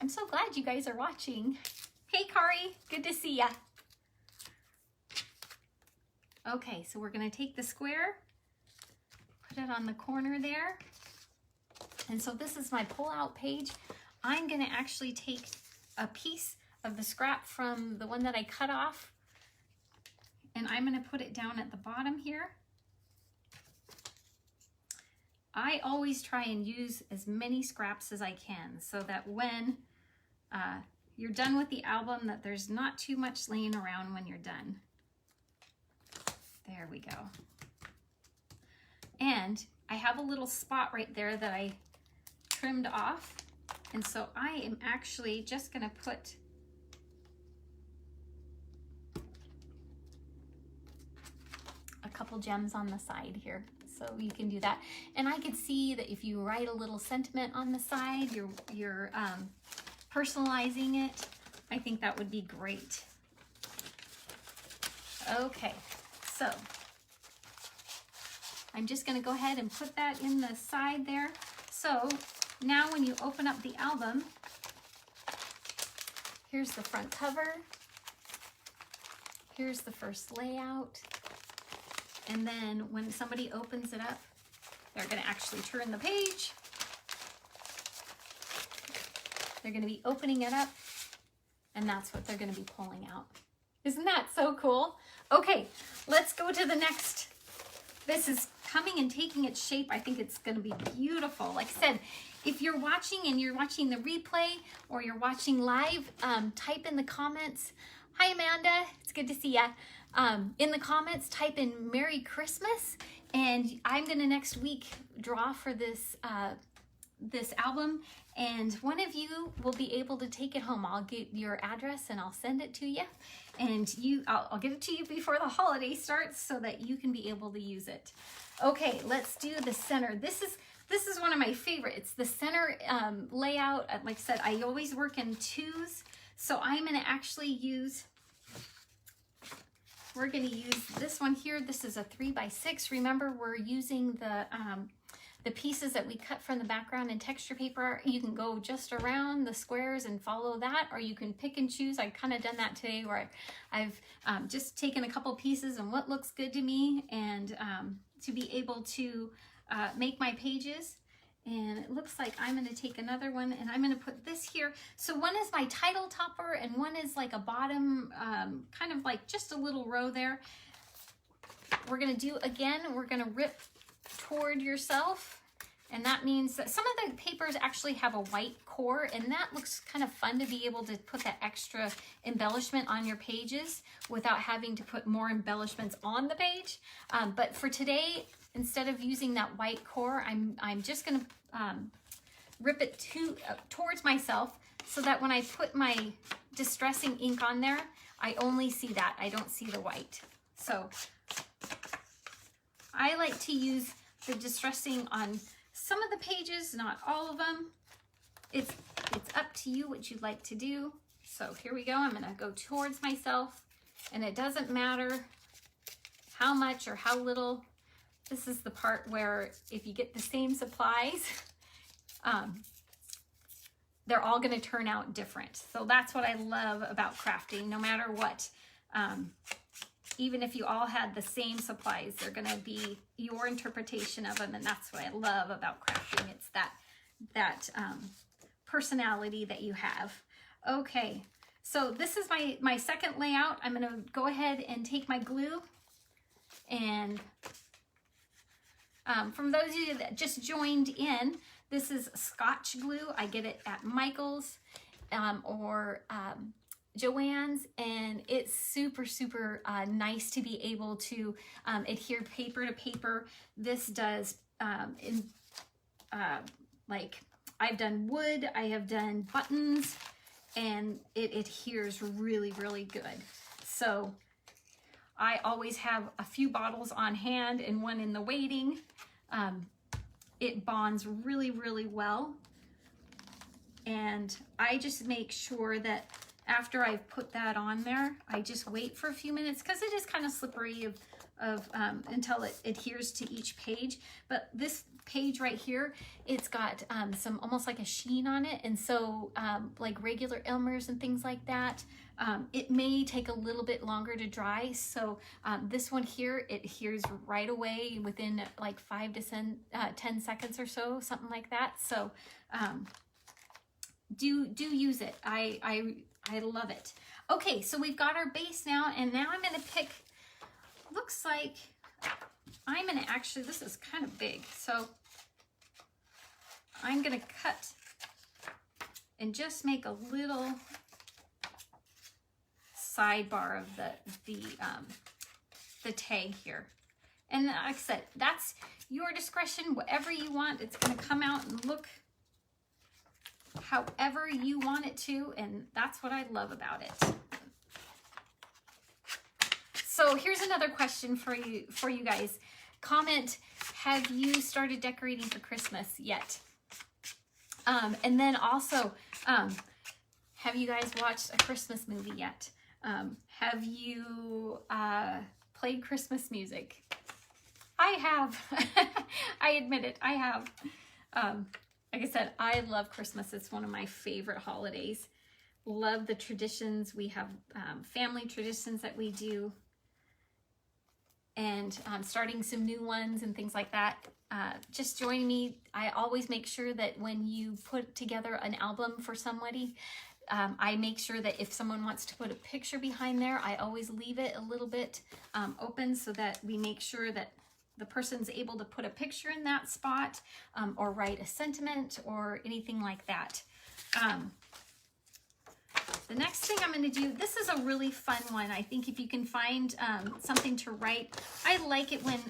I'm so glad you guys are watching. Hey, Kari, good to see ya. Okay, so we're going to take the square, put it on the corner there. And so this is my pull-out page. I'm going to actually take a piece of the scrap from the one that I cut off, and I'm going to put it down at the bottom here. I always try and use as many scraps as I can so that when you're done with the album, that there's not too much laying around when you're done. There we go. And I have a little spot right there that I trimmed off. And so I am actually just going to put a couple gems on the side here. So you can do that. And I could see that if you write a little sentiment on the side, you're personalizing it. I think that would be great. Okay, so I'm just going to go ahead and put that in the side there. So now when you open up the album, here's the front cover. Here's the first layout. And then when somebody opens it up, they're going to actually turn the page. They're going to be opening it up, and that's what they're going to be pulling out. Isn't that so cool? Okay, let's go to the next. This is coming and taking its shape. I think it's going to be beautiful. Like I said, if you're watching and you're watching the replay or you're watching live, type in the comments. Hi, Amanda. It's good to see ya. In the comments, type in Merry Christmas, and I'm going to next week draw for this this album, and one of you will be able to take it home. I'll get your address and I'll send it to you, and I'll get it to you before the holiday starts so that you can be able to use it. Okay, let's do the center. This This is one of my favorites. The center layout, like I said, I always work in twos. So I'm gonna actually use, we're gonna use this one here. This is a 3x6. Remember, we're using the pieces that we cut from the background and texture paper. You can go just around the squares and follow that, or you can pick and choose. I've kind of done that today where I've just taken a couple pieces and what looks good to me, and to be able to make my pages. And it looks like I'm going to take another one and I'm going to put this here. So one is my title topper and one is like a bottom, kind of like just a little row there. We're going to do, again, we're going to rip toward yourself. And that means that some of the papers actually have a white core, and that looks kind of fun to be able to put that extra embellishment on your pages without having to put more embellishments on the page. But for today, instead of using that white core, I'm just going to rip it towards myself so that when I put my distressing ink on there, I only see that. I don't see the white. So I like to use the distressing on some of the pages, not all of them. It's up to you what you'd like to do. So here we go. I'm going to go towards myself, and it doesn't matter how much or how little. This is the part where if you get the same supplies, they're all going to turn out different. So that's what I love about crafting. No matter what, even if you all had the same supplies, they're going to be your interpretation of them, and that's what I love about crafting. It's that personality that you have. Okay, so this is my second layout. I'm going to go ahead and take my glue, and from those of you that just joined in, this is Scotch glue. I get it at Michael's or Joann's, and it's super, super nice to be able to adhere paper to paper. This does, like I've done wood, I have done buttons, and it adheres really, really good. So I always have a few bottles on hand and one in the waiting. It bonds really, really well. And I just make sure that after I've put that on there, I just wait for a few minutes because it is kind of slippery until it adheres to each page. But this page right here, it's got some almost like a sheen on it. And so like regular Elmer's and things like that, it may take a little bit longer to dry. So this one here, it adheres right away within like 5 to 10 seconds or so, something like that. So do use it. I love it. Okay, so we've got our base now, and now I'm going to pick, looks like I'm going to actually, this is kind of big, so I'm going to cut and just make a little sidebar of the tag here. And like I said, that's your discretion, whatever you want. It's going to come out and look however you want it to, and that's what I love about it. So here's another question for you guys. Comment, have you started decorating for Christmas yet? And then also, have you guys watched a Christmas movie yet? Have you played Christmas music? I have. I admit it, I have. Like I said, I love Christmas. It's one of my favorite holidays. Love the traditions. We have family traditions that we do, and starting some new ones and things like that. Just join me. I always make sure that when you put together an album for somebody, I make sure that if someone wants to put a picture behind there, I always leave it a little bit open so that we make sure that the person's able to put a picture in that spot, or write a sentiment or anything like that. The next thing I'm going to do, this is a really fun one. I think if you can find something to write, I like it when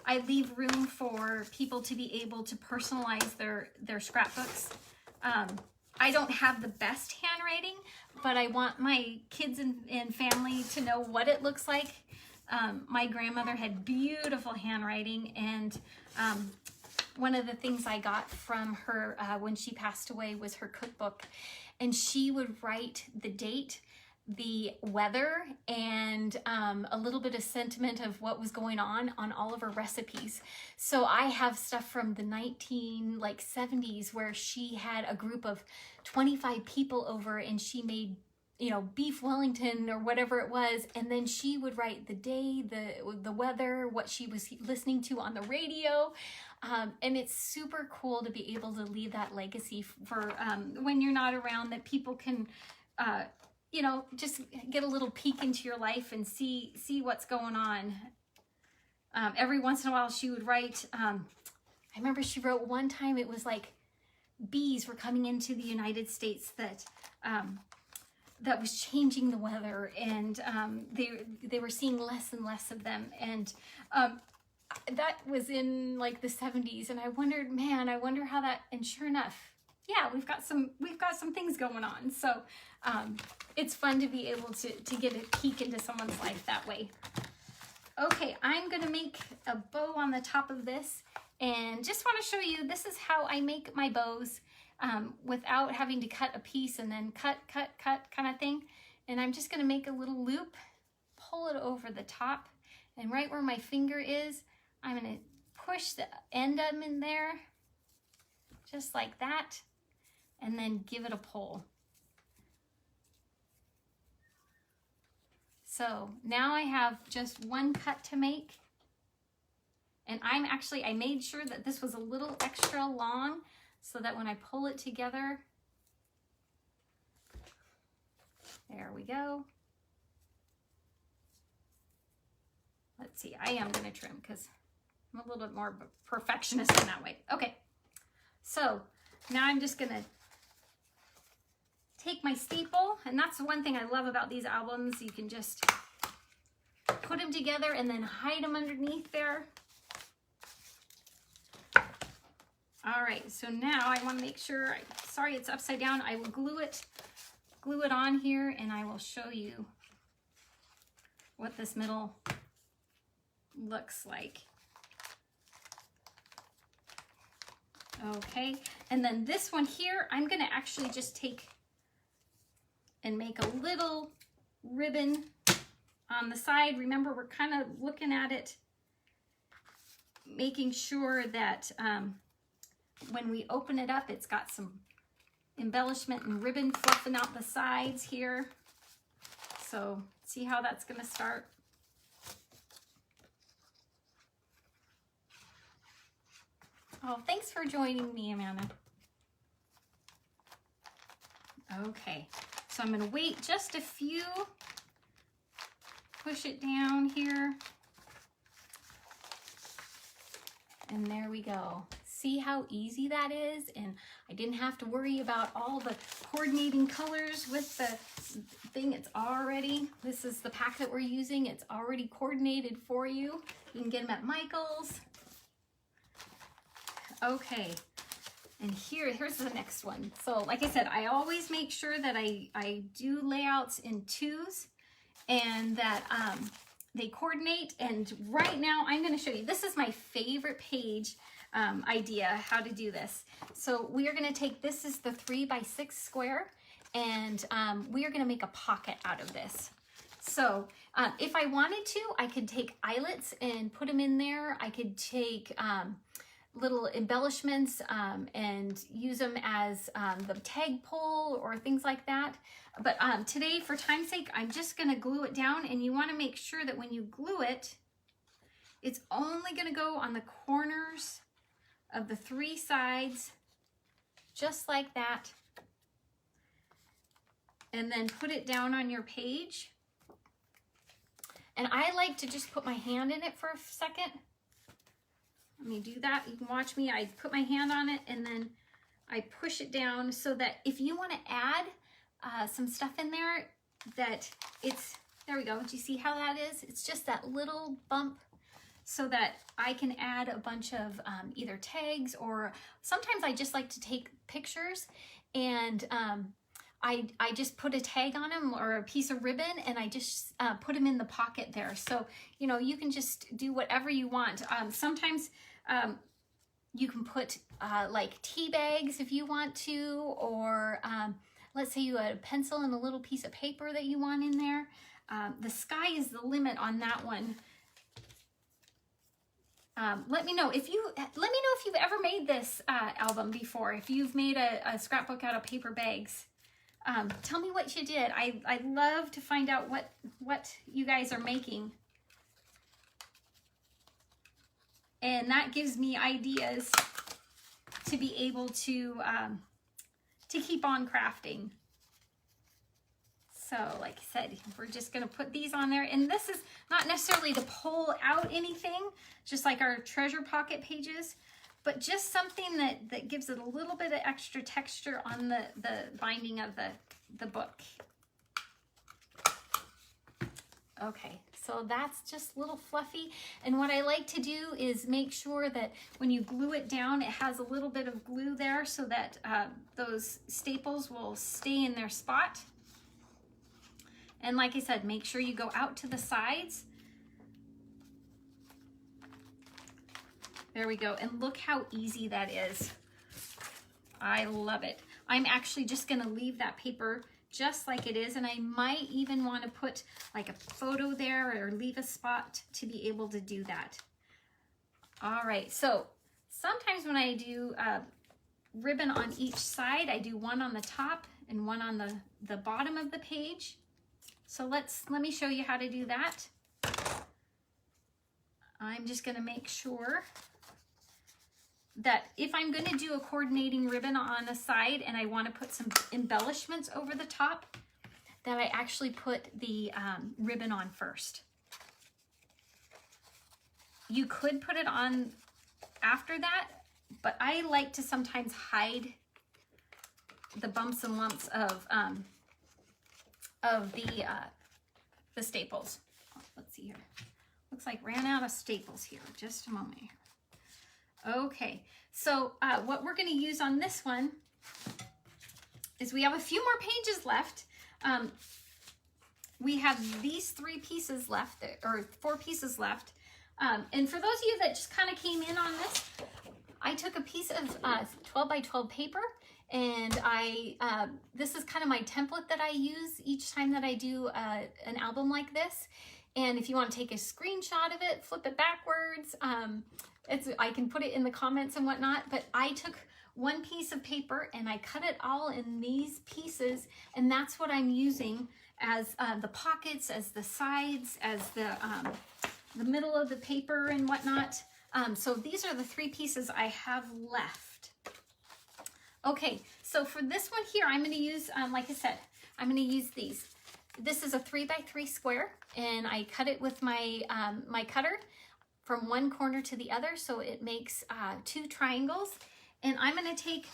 I leave room for people to be able to personalize their scrapbooks. I don't have the best handwriting, but I want my kids and family to know what it looks like. My grandmother had beautiful handwriting, and one of the things I got from her when she passed away was her cookbook, and she would write the date, the weather, and a little bit of sentiment of what was going on all of her recipes. So I have stuff from the 70s where she had a group of 25 people over, and she made, you know, beef Wellington or whatever it was, and then she would write the day, the weather, what she was listening to on the radio. And it's super cool to be able to leave that legacy for when you're not around, that people can you know, just get a little peek into your life and see what's going on. Every once in a while she would write, I remember she wrote one time, it was like bees were coming into the United States that was changing the weather, and they were seeing less and less of them, and that was in like the 70s, and I wondered, man, I wonder how that, and sure enough, yeah, we've got some things going on. So it's fun to be able to get a peek into someone's life that way. Okay, I'm gonna make a bow on the top of this, and just want to show you, this is how I make my bows without having to cut a piece and then cut kind of thing. And I'm just gonna make a little loop, pull it over the top, and right where my finger is, I'm gonna push the end of them in there, just like that, and then give it a pull. So now I have just one cut to make, and I made sure that this was a little extra long so that when I pull it together, there we go. Let's see, I am gonna trim because I'm a little bit more perfectionist in that way. Okay, so now I'm just gonna take my staple, and that's the one thing I love about these albums. You can just put them together and then hide them underneath there. All right, so now I want to make sure, sorry it's upside down, I will glue it on here, and I will show you what this middle looks like. Okay, and then this one here, I'm gonna actually just take and make a little ribbon on the side. Remember, we're kind of looking at it, making sure that when we open it up, it's got some embellishment and ribbon fluffing out the sides here. So see how that's gonna start. Oh, thanks for joining me, Amanda. Okay, so I'm gonna wait just a few, push it down here, and there we go. See how easy that is? And I didn't have to worry about all the coordinating colors with the thing. It's already, this is the pack that we're using, it's already coordinated for you. You can get them at Michael's. Okay, and here's the next one. So like I said, I always make sure that I do layouts in twos, and that they coordinate. And right now I'm going to show you, this is my favorite page idea, how to do this. So we are going to take, this is the 3x6 square, and we are going to make a pocket out of this. So if I wanted to, I could take eyelets and put them in there. I could take little embellishments and use them as the tag pull or things like that. But today, for time's sake, I'm just gonna glue it down, and you wanna make sure that when you glue it, it's only gonna go on the corners of the three sides, just like that. And then put it down on your page. And I like to just put my hand in it for a second. Let me do that. You can watch me. I put my hand on it, and then I push it down so that if you want to add some stuff in there, that it's, there we go. Do you see how that is? It's just that little bump so that I can add a bunch of either tags, or sometimes I just like to take pictures, and I just put a tag on them or a piece of ribbon, and I just put them in the pocket there. So, you know, you can just do whatever you want. Sometimes You can put like tea bags if you want to, or let's say you had a pencil and a little piece of paper that you want in there. The sky is the limit on that one. Let me know if you've ever made this album before. If you've made a scrapbook out of paper bags, tell me what you did. I'd love to find out what you guys are making, and that gives me ideas to be able to keep on crafting. So like I said, we're just going to put these on there. And this is not necessarily to pull out anything, just like our treasure pocket pages, but just something that gives it a little bit of extra texture on the binding of the book. Okay, so that's just a little fluffy. And what I like to do is make sure that when you glue it down, it has a little bit of glue there so that those staples will stay in their spot. And like I said, make sure you go out to the sides. There we go. And look how easy that is. I love it. I'm actually just going to leave that paper just like it is. And I might even want to put like a photo there or leave a spot to be able to do that. All right. So sometimes when I do ribbon on each side, I do one on the top and one on the bottom of the page. So let me show you how to do that. I'm just going to make sure that if I'm going to do a coordinating ribbon on the side and I want to put some embellishments over the top, that I actually put the ribbon on first. You could put it on after that, but I like to sometimes hide the bumps and lumps of the staples. Let's see here. Looks like ran out of staples here. Just a moment here. Okay, so what we're going to use on this one is we have a few more pages left. We have these 3 pieces left, or 4 pieces left. And for those of you that just kind of came in on this, I took a piece of 12 by 12 paper, and this is kind of my template that I use each time that I do an album like this. And if you want to take a screenshot of it, flip it backwards, I can put it in the comments and whatnot. But I took one piece of paper and I cut it all in these pieces, and that's what I'm using as the pockets, as the sides, as the middle of the paper and whatnot. So these are the 3 pieces I have left. Okay, so for this one here, I'm going to use, like I said, I'm going to use these. This is a 3 by 3 square, and I cut it with my my cutter from one corner to the other, so it makes 2 triangles. And I'm going to take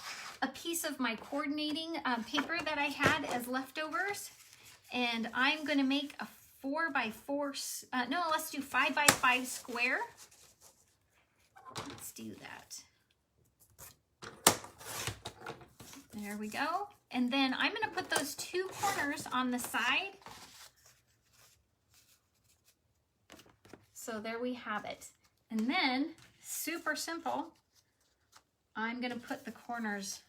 a piece of my coordinating paper that I had as leftovers, and I'm going to make a 4 by 4, no, let's do 5 by 5 square. Let's do that. There we go. And then I'm going to put those 2 corners on the side. So there we have it. And then, super simple, I'm going to put the corners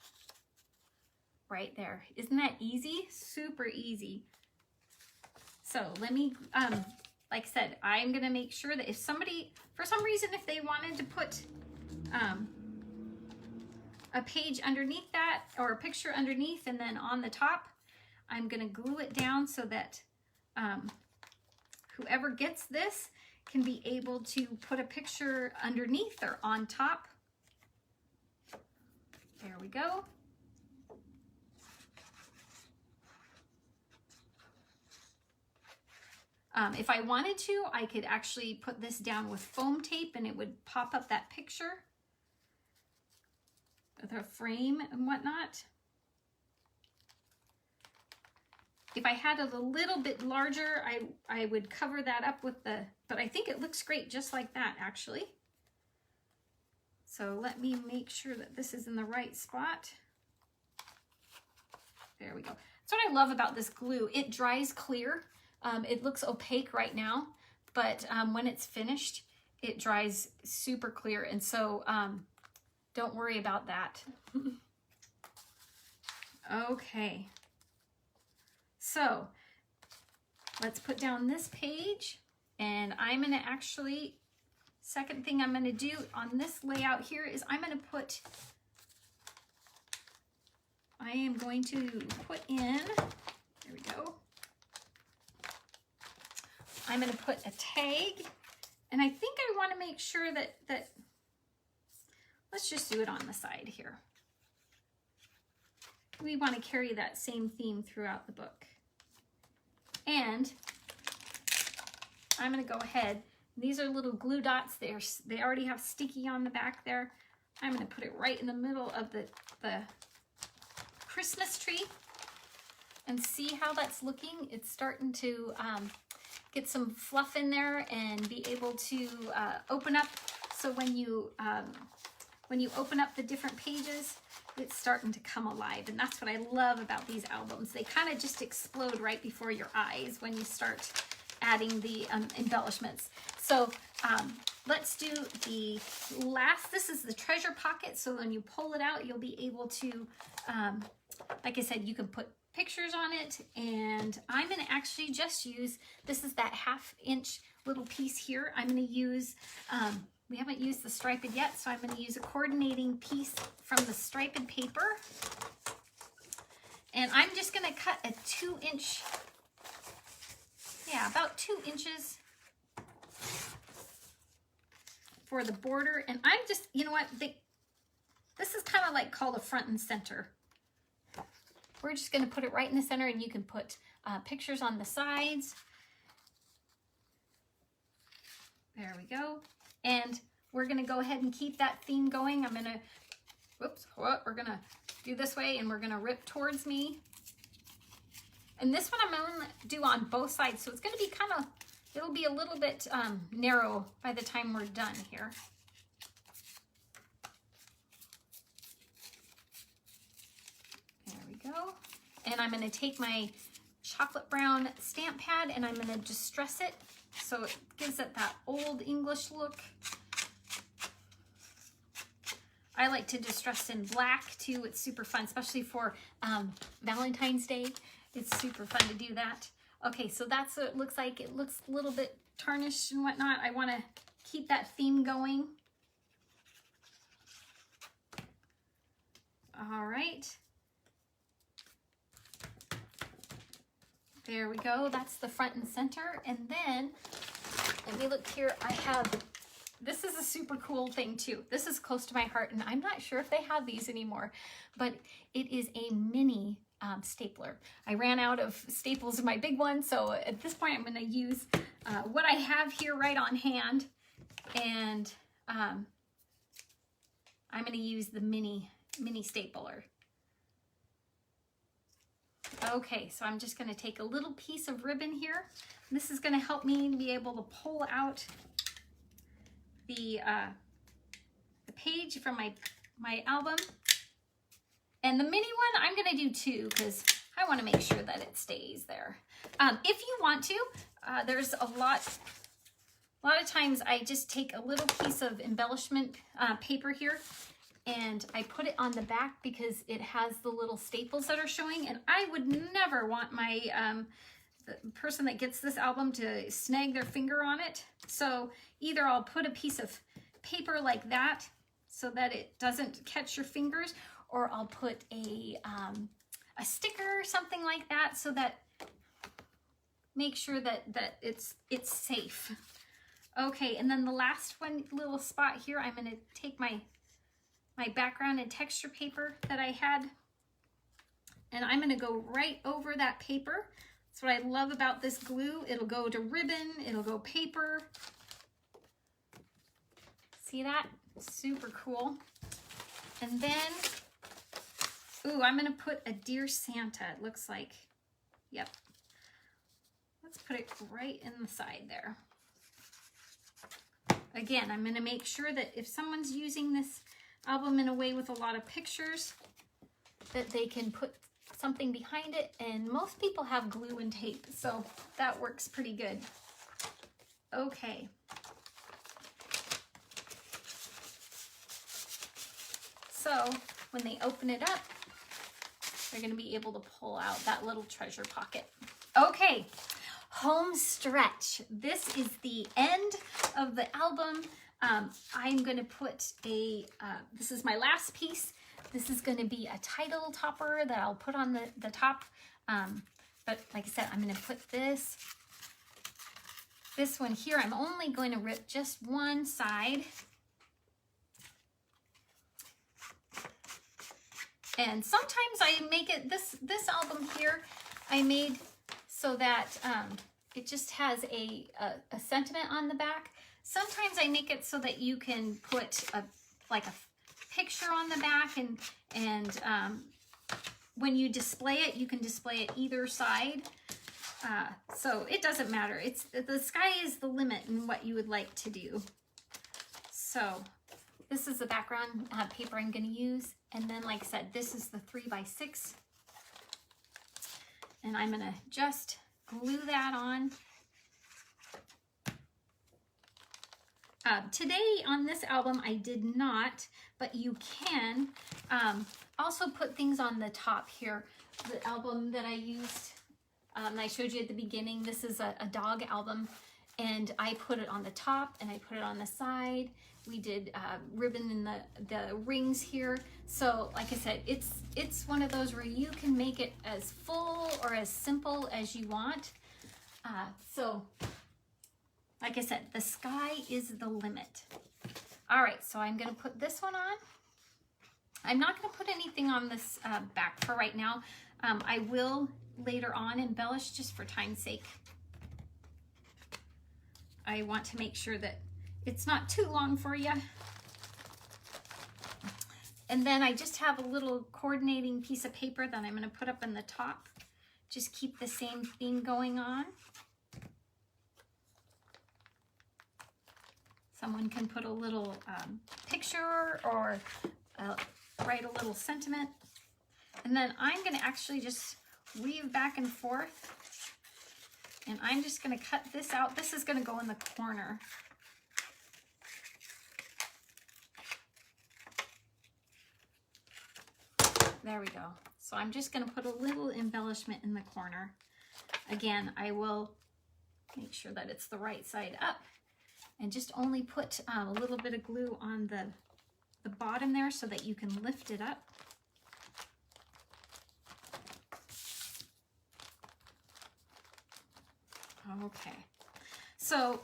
right there. Isn't that easy? Super easy. So let me, like I said, I'm going to make sure that if somebody, for some reason, if they wanted to put a page underneath that, or a picture underneath and then on the top, I'm going to glue it down so that whoever gets this can be able to put a picture underneath or on top. There we go. If I wanted to, I could actually put this down with foam tape and it would pop up that picture with a frame and whatnot. If I had it a little bit larger, I would cover that up with the, but I think it looks great just like that actually. So let me make sure that this is in the right spot. There we go. That's what I love about this glue. It dries clear. It looks opaque right now, but when it's finished, it dries super clear. And so don't worry about that. Okay. So let's put down this page, and I'm going to actually, second thing I'm going to do on this layout here is I am going to put in, there we go. I'm going to put a tag, and I think I want to make sure that let's just do it on the side here. We want to carry that same theme throughout the book. And I'm going to go ahead. These are little glue dots. They already have sticky on the back there. I'm going to put it right in the middle of the Christmas tree and see how that's looking. It's starting to get some fluff in there and be able to open up. So when you open up the different pages, it's starting to come alive. And that's what I love about these albums. They kind of just explode right before your eyes when you start adding the embellishments. So let's do the last. This is the treasure pocket. So when you pull it out, you'll be able to, like I said, you can put pictures on it. And I'm going to actually just use, this is that 1/2 inch little piece here. I'm going to use, we haven't used the striped yet, so I'm going to use a coordinating piece from the striped paper. And I'm just going to cut a 2-inch, yeah, about 2 inches for the border. And I'm just, you know what, this is kind of like called a front and center. We're just going to put it right in the center, and you can put pictures on the sides. There we go. And we're going to go ahead and keep that theme going. I'm going to, we're going to do this way, and we're going to rip towards me. And this one I'm going to do on both sides. So it's going to be kind of, it'll be a little bit narrow by the time we're done here. There we go. And I'm going to take my chocolate brown stamp pad, and I'm going to distress it so it gives it that old English look. I like to distress in black too. It's super fun, especially for Valentine's Day. It's super fun to do that. Okay, so that's what it looks like. It looks a little bit tarnished and whatnot. I want to keep that theme going. All right. There we go. That's the front and center. And then, let me look here. I have, this is a super cool thing too. This is close to my heart, and I'm not sure if they have these anymore, but it is a mini stapler. I ran out of staples in my big one, so at this point I'm going to use what I have here right on hand, and I'm going to use the mini stapler. Okay, so I'm just going to take a little piece of ribbon here. This is going to help me be able to pull out the page from my album. And the mini one, I'm going to do 2 because I want to make sure that it stays there. If you want to, there's a lot of times I just take a little piece of embellishment paper here, and I put it on the back because it has the little staples that are showing, and I would never want my the person that gets this album to snag their finger on it. So either I'll put a piece of paper like that so that it doesn't catch your fingers, or I'll put a sticker or something like that so that make sure that it's safe. Okay, and then the last one little spot here, I'm going to take my background and texture paper that I had, and I'm going to go right over that paper. That's what I love about this glue. It'll go to ribbon, it'll go paper. See that? Super cool. And then, ooh, I'm going to put a Dear Santa, it looks like. Yep. Let's put it right in the side there. Again, I'm going to make sure that if someone's using this album in a way with a lot of pictures, that they can put something behind it, and most people have glue and tape, so that works pretty good. Okay. So when they open it up, they're going to be able to pull out that little treasure pocket. Okay, home stretch. This is the end of the album. I'm going to put this is my last piece. This is going to be a title topper that I'll put on the top. But like I said, I'm going to put this one here. I'm only going to rip just one side. And sometimes I make it, this album here, I made so that it just has a sentiment on the back. Sometimes I make it so that you can put a picture on the back, and when you display it, you can display it either side. So it doesn't matter. The sky is the limit in what you would like to do. So this is the background paper I'm going to use. And then, like I said, this is the 3x6. And I'm going to just glue that on. Today on this album, I did not, but you can also put things on the top here. The album that I used, I showed you at the beginning, this is a dog album. And I put it on the top and I put it on the side. We did ribbon in the rings here. So like I said, it's one of those where you can make it as full or as simple as you want. So like I said, the sky is the limit. All right, so I'm gonna put this one on. I'm not gonna put anything on this back for right now. I will later on embellish just for time's sake. I want to make sure that it's not too long for you. And then I just have a little coordinating piece of paper that I'm going to put up in the top. Just keep the same thing going on. Someone can put a little picture or write a little sentiment. And then I'm going to actually just weave back and forth. And I'm just going to cut this out. This is going to go in the corner. There we go. So I'm just going to put a little embellishment in the corner. Again, I will make sure that it's the right side up and just only put a little bit of glue on the bottom there so that you can lift it up. Okay, so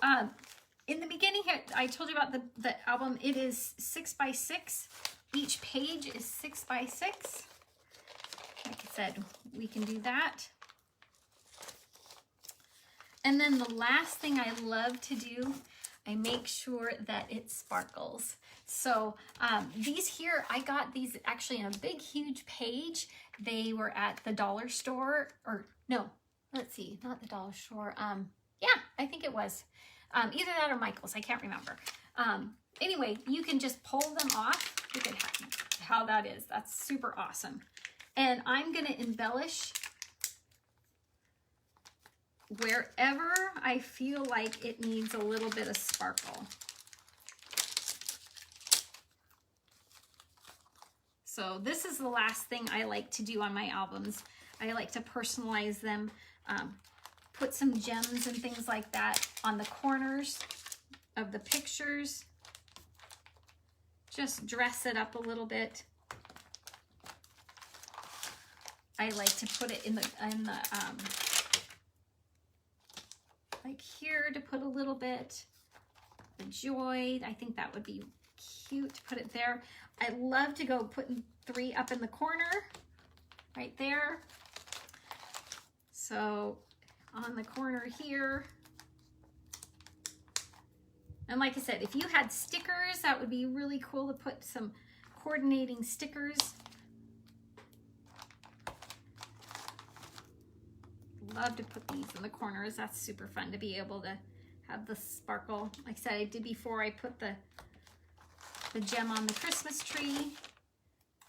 in the beginning here, I told you about the album. It is 6x6. Each page is 6x6. Like I said, we can do that. And then the last thing I love to do, I make sure that it sparkles. So these here, I got these actually in a big, huge page. They were at the dollar store, or no, let's see, not the dollar store. Yeah, I think it was. Either that or Michael's, I can't remember. Anyway, you can just pull them off. Look at how that is. That's super awesome. And I'm gonna embellish wherever I feel like it needs a little bit of sparkle. So this is the last thing I like to do on my albums. I like to personalize them, put some gems and things like that on the corners of the pictures. Just dress it up a little bit. I like to put it in the like here, to put a little bit. The joy, I think that would be cute to put it there. I love to go putting 3 up in the corner, right there. So on the corner here. And like I said, if you had stickers, that would be really cool to put some coordinating stickers. Love to put these in the corners. That's super fun to be able to have the sparkle. Like I said, I did before. I put the gem on the Christmas tree.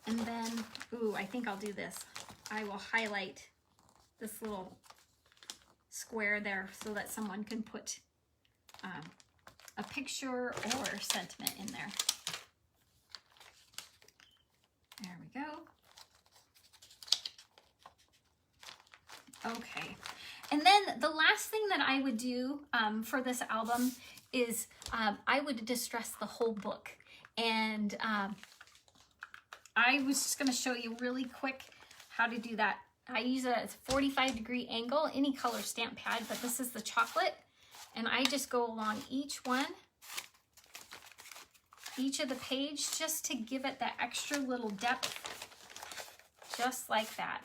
And then, ooh, I think I'll do this. I will highlight this little square there so that someone can put a picture or sentiment in there. Okay. And then the last thing that I would do for this album is I would distress the whole book. And I was just going to show you really quick how to do that. I use a 45-degree angle, any color stamp pad, but this is the chocolate. And I just go along each one, each of the page, just to give it that extra little depth, just like that.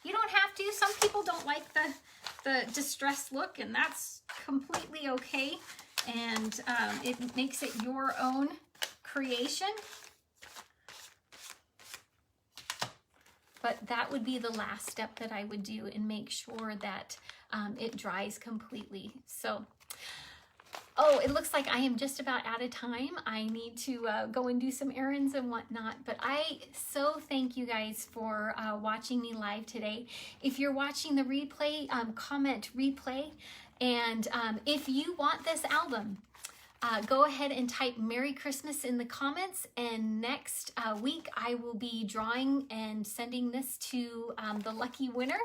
You don't have to. Some people don't like the distressed look, and that's completely okay. And it makes it your own creation. But that would be the last step that I would do, and make sure that it dries completely. So, oh, it looks like I am just about out of time. I need to go and do some errands and whatnot. But I so thank you guys for watching me live today. If you're watching the replay, comment replay. And if you want this album, go ahead and type Merry Christmas in the comments, and next week I will be drawing and sending this to the lucky winner.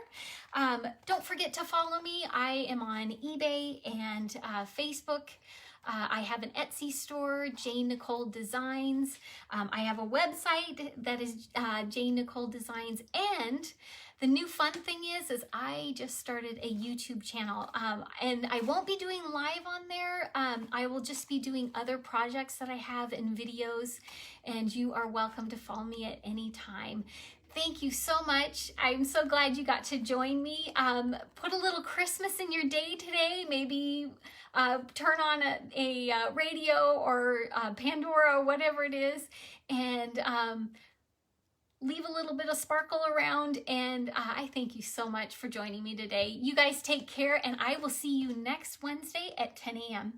Don't forget to follow me. I am on eBay and Facebook. I have an Etsy store, Jane Nicole Designs. I have a website that is Jane Nicole Designs, and the new fun thing is I just started a YouTube channel, and I won't be doing live on there. I will just be doing other projects that I have in videos, and you are welcome to follow me at any time. Thank you so much. I'm so glad you got to join me. Put a little Christmas in your day today. Maybe turn on a radio or Pandora, whatever it is, and leave a little bit of sparkle around. And I thank you so much for joining me today. You guys take care, and I will see you next Wednesday at 10 a.m.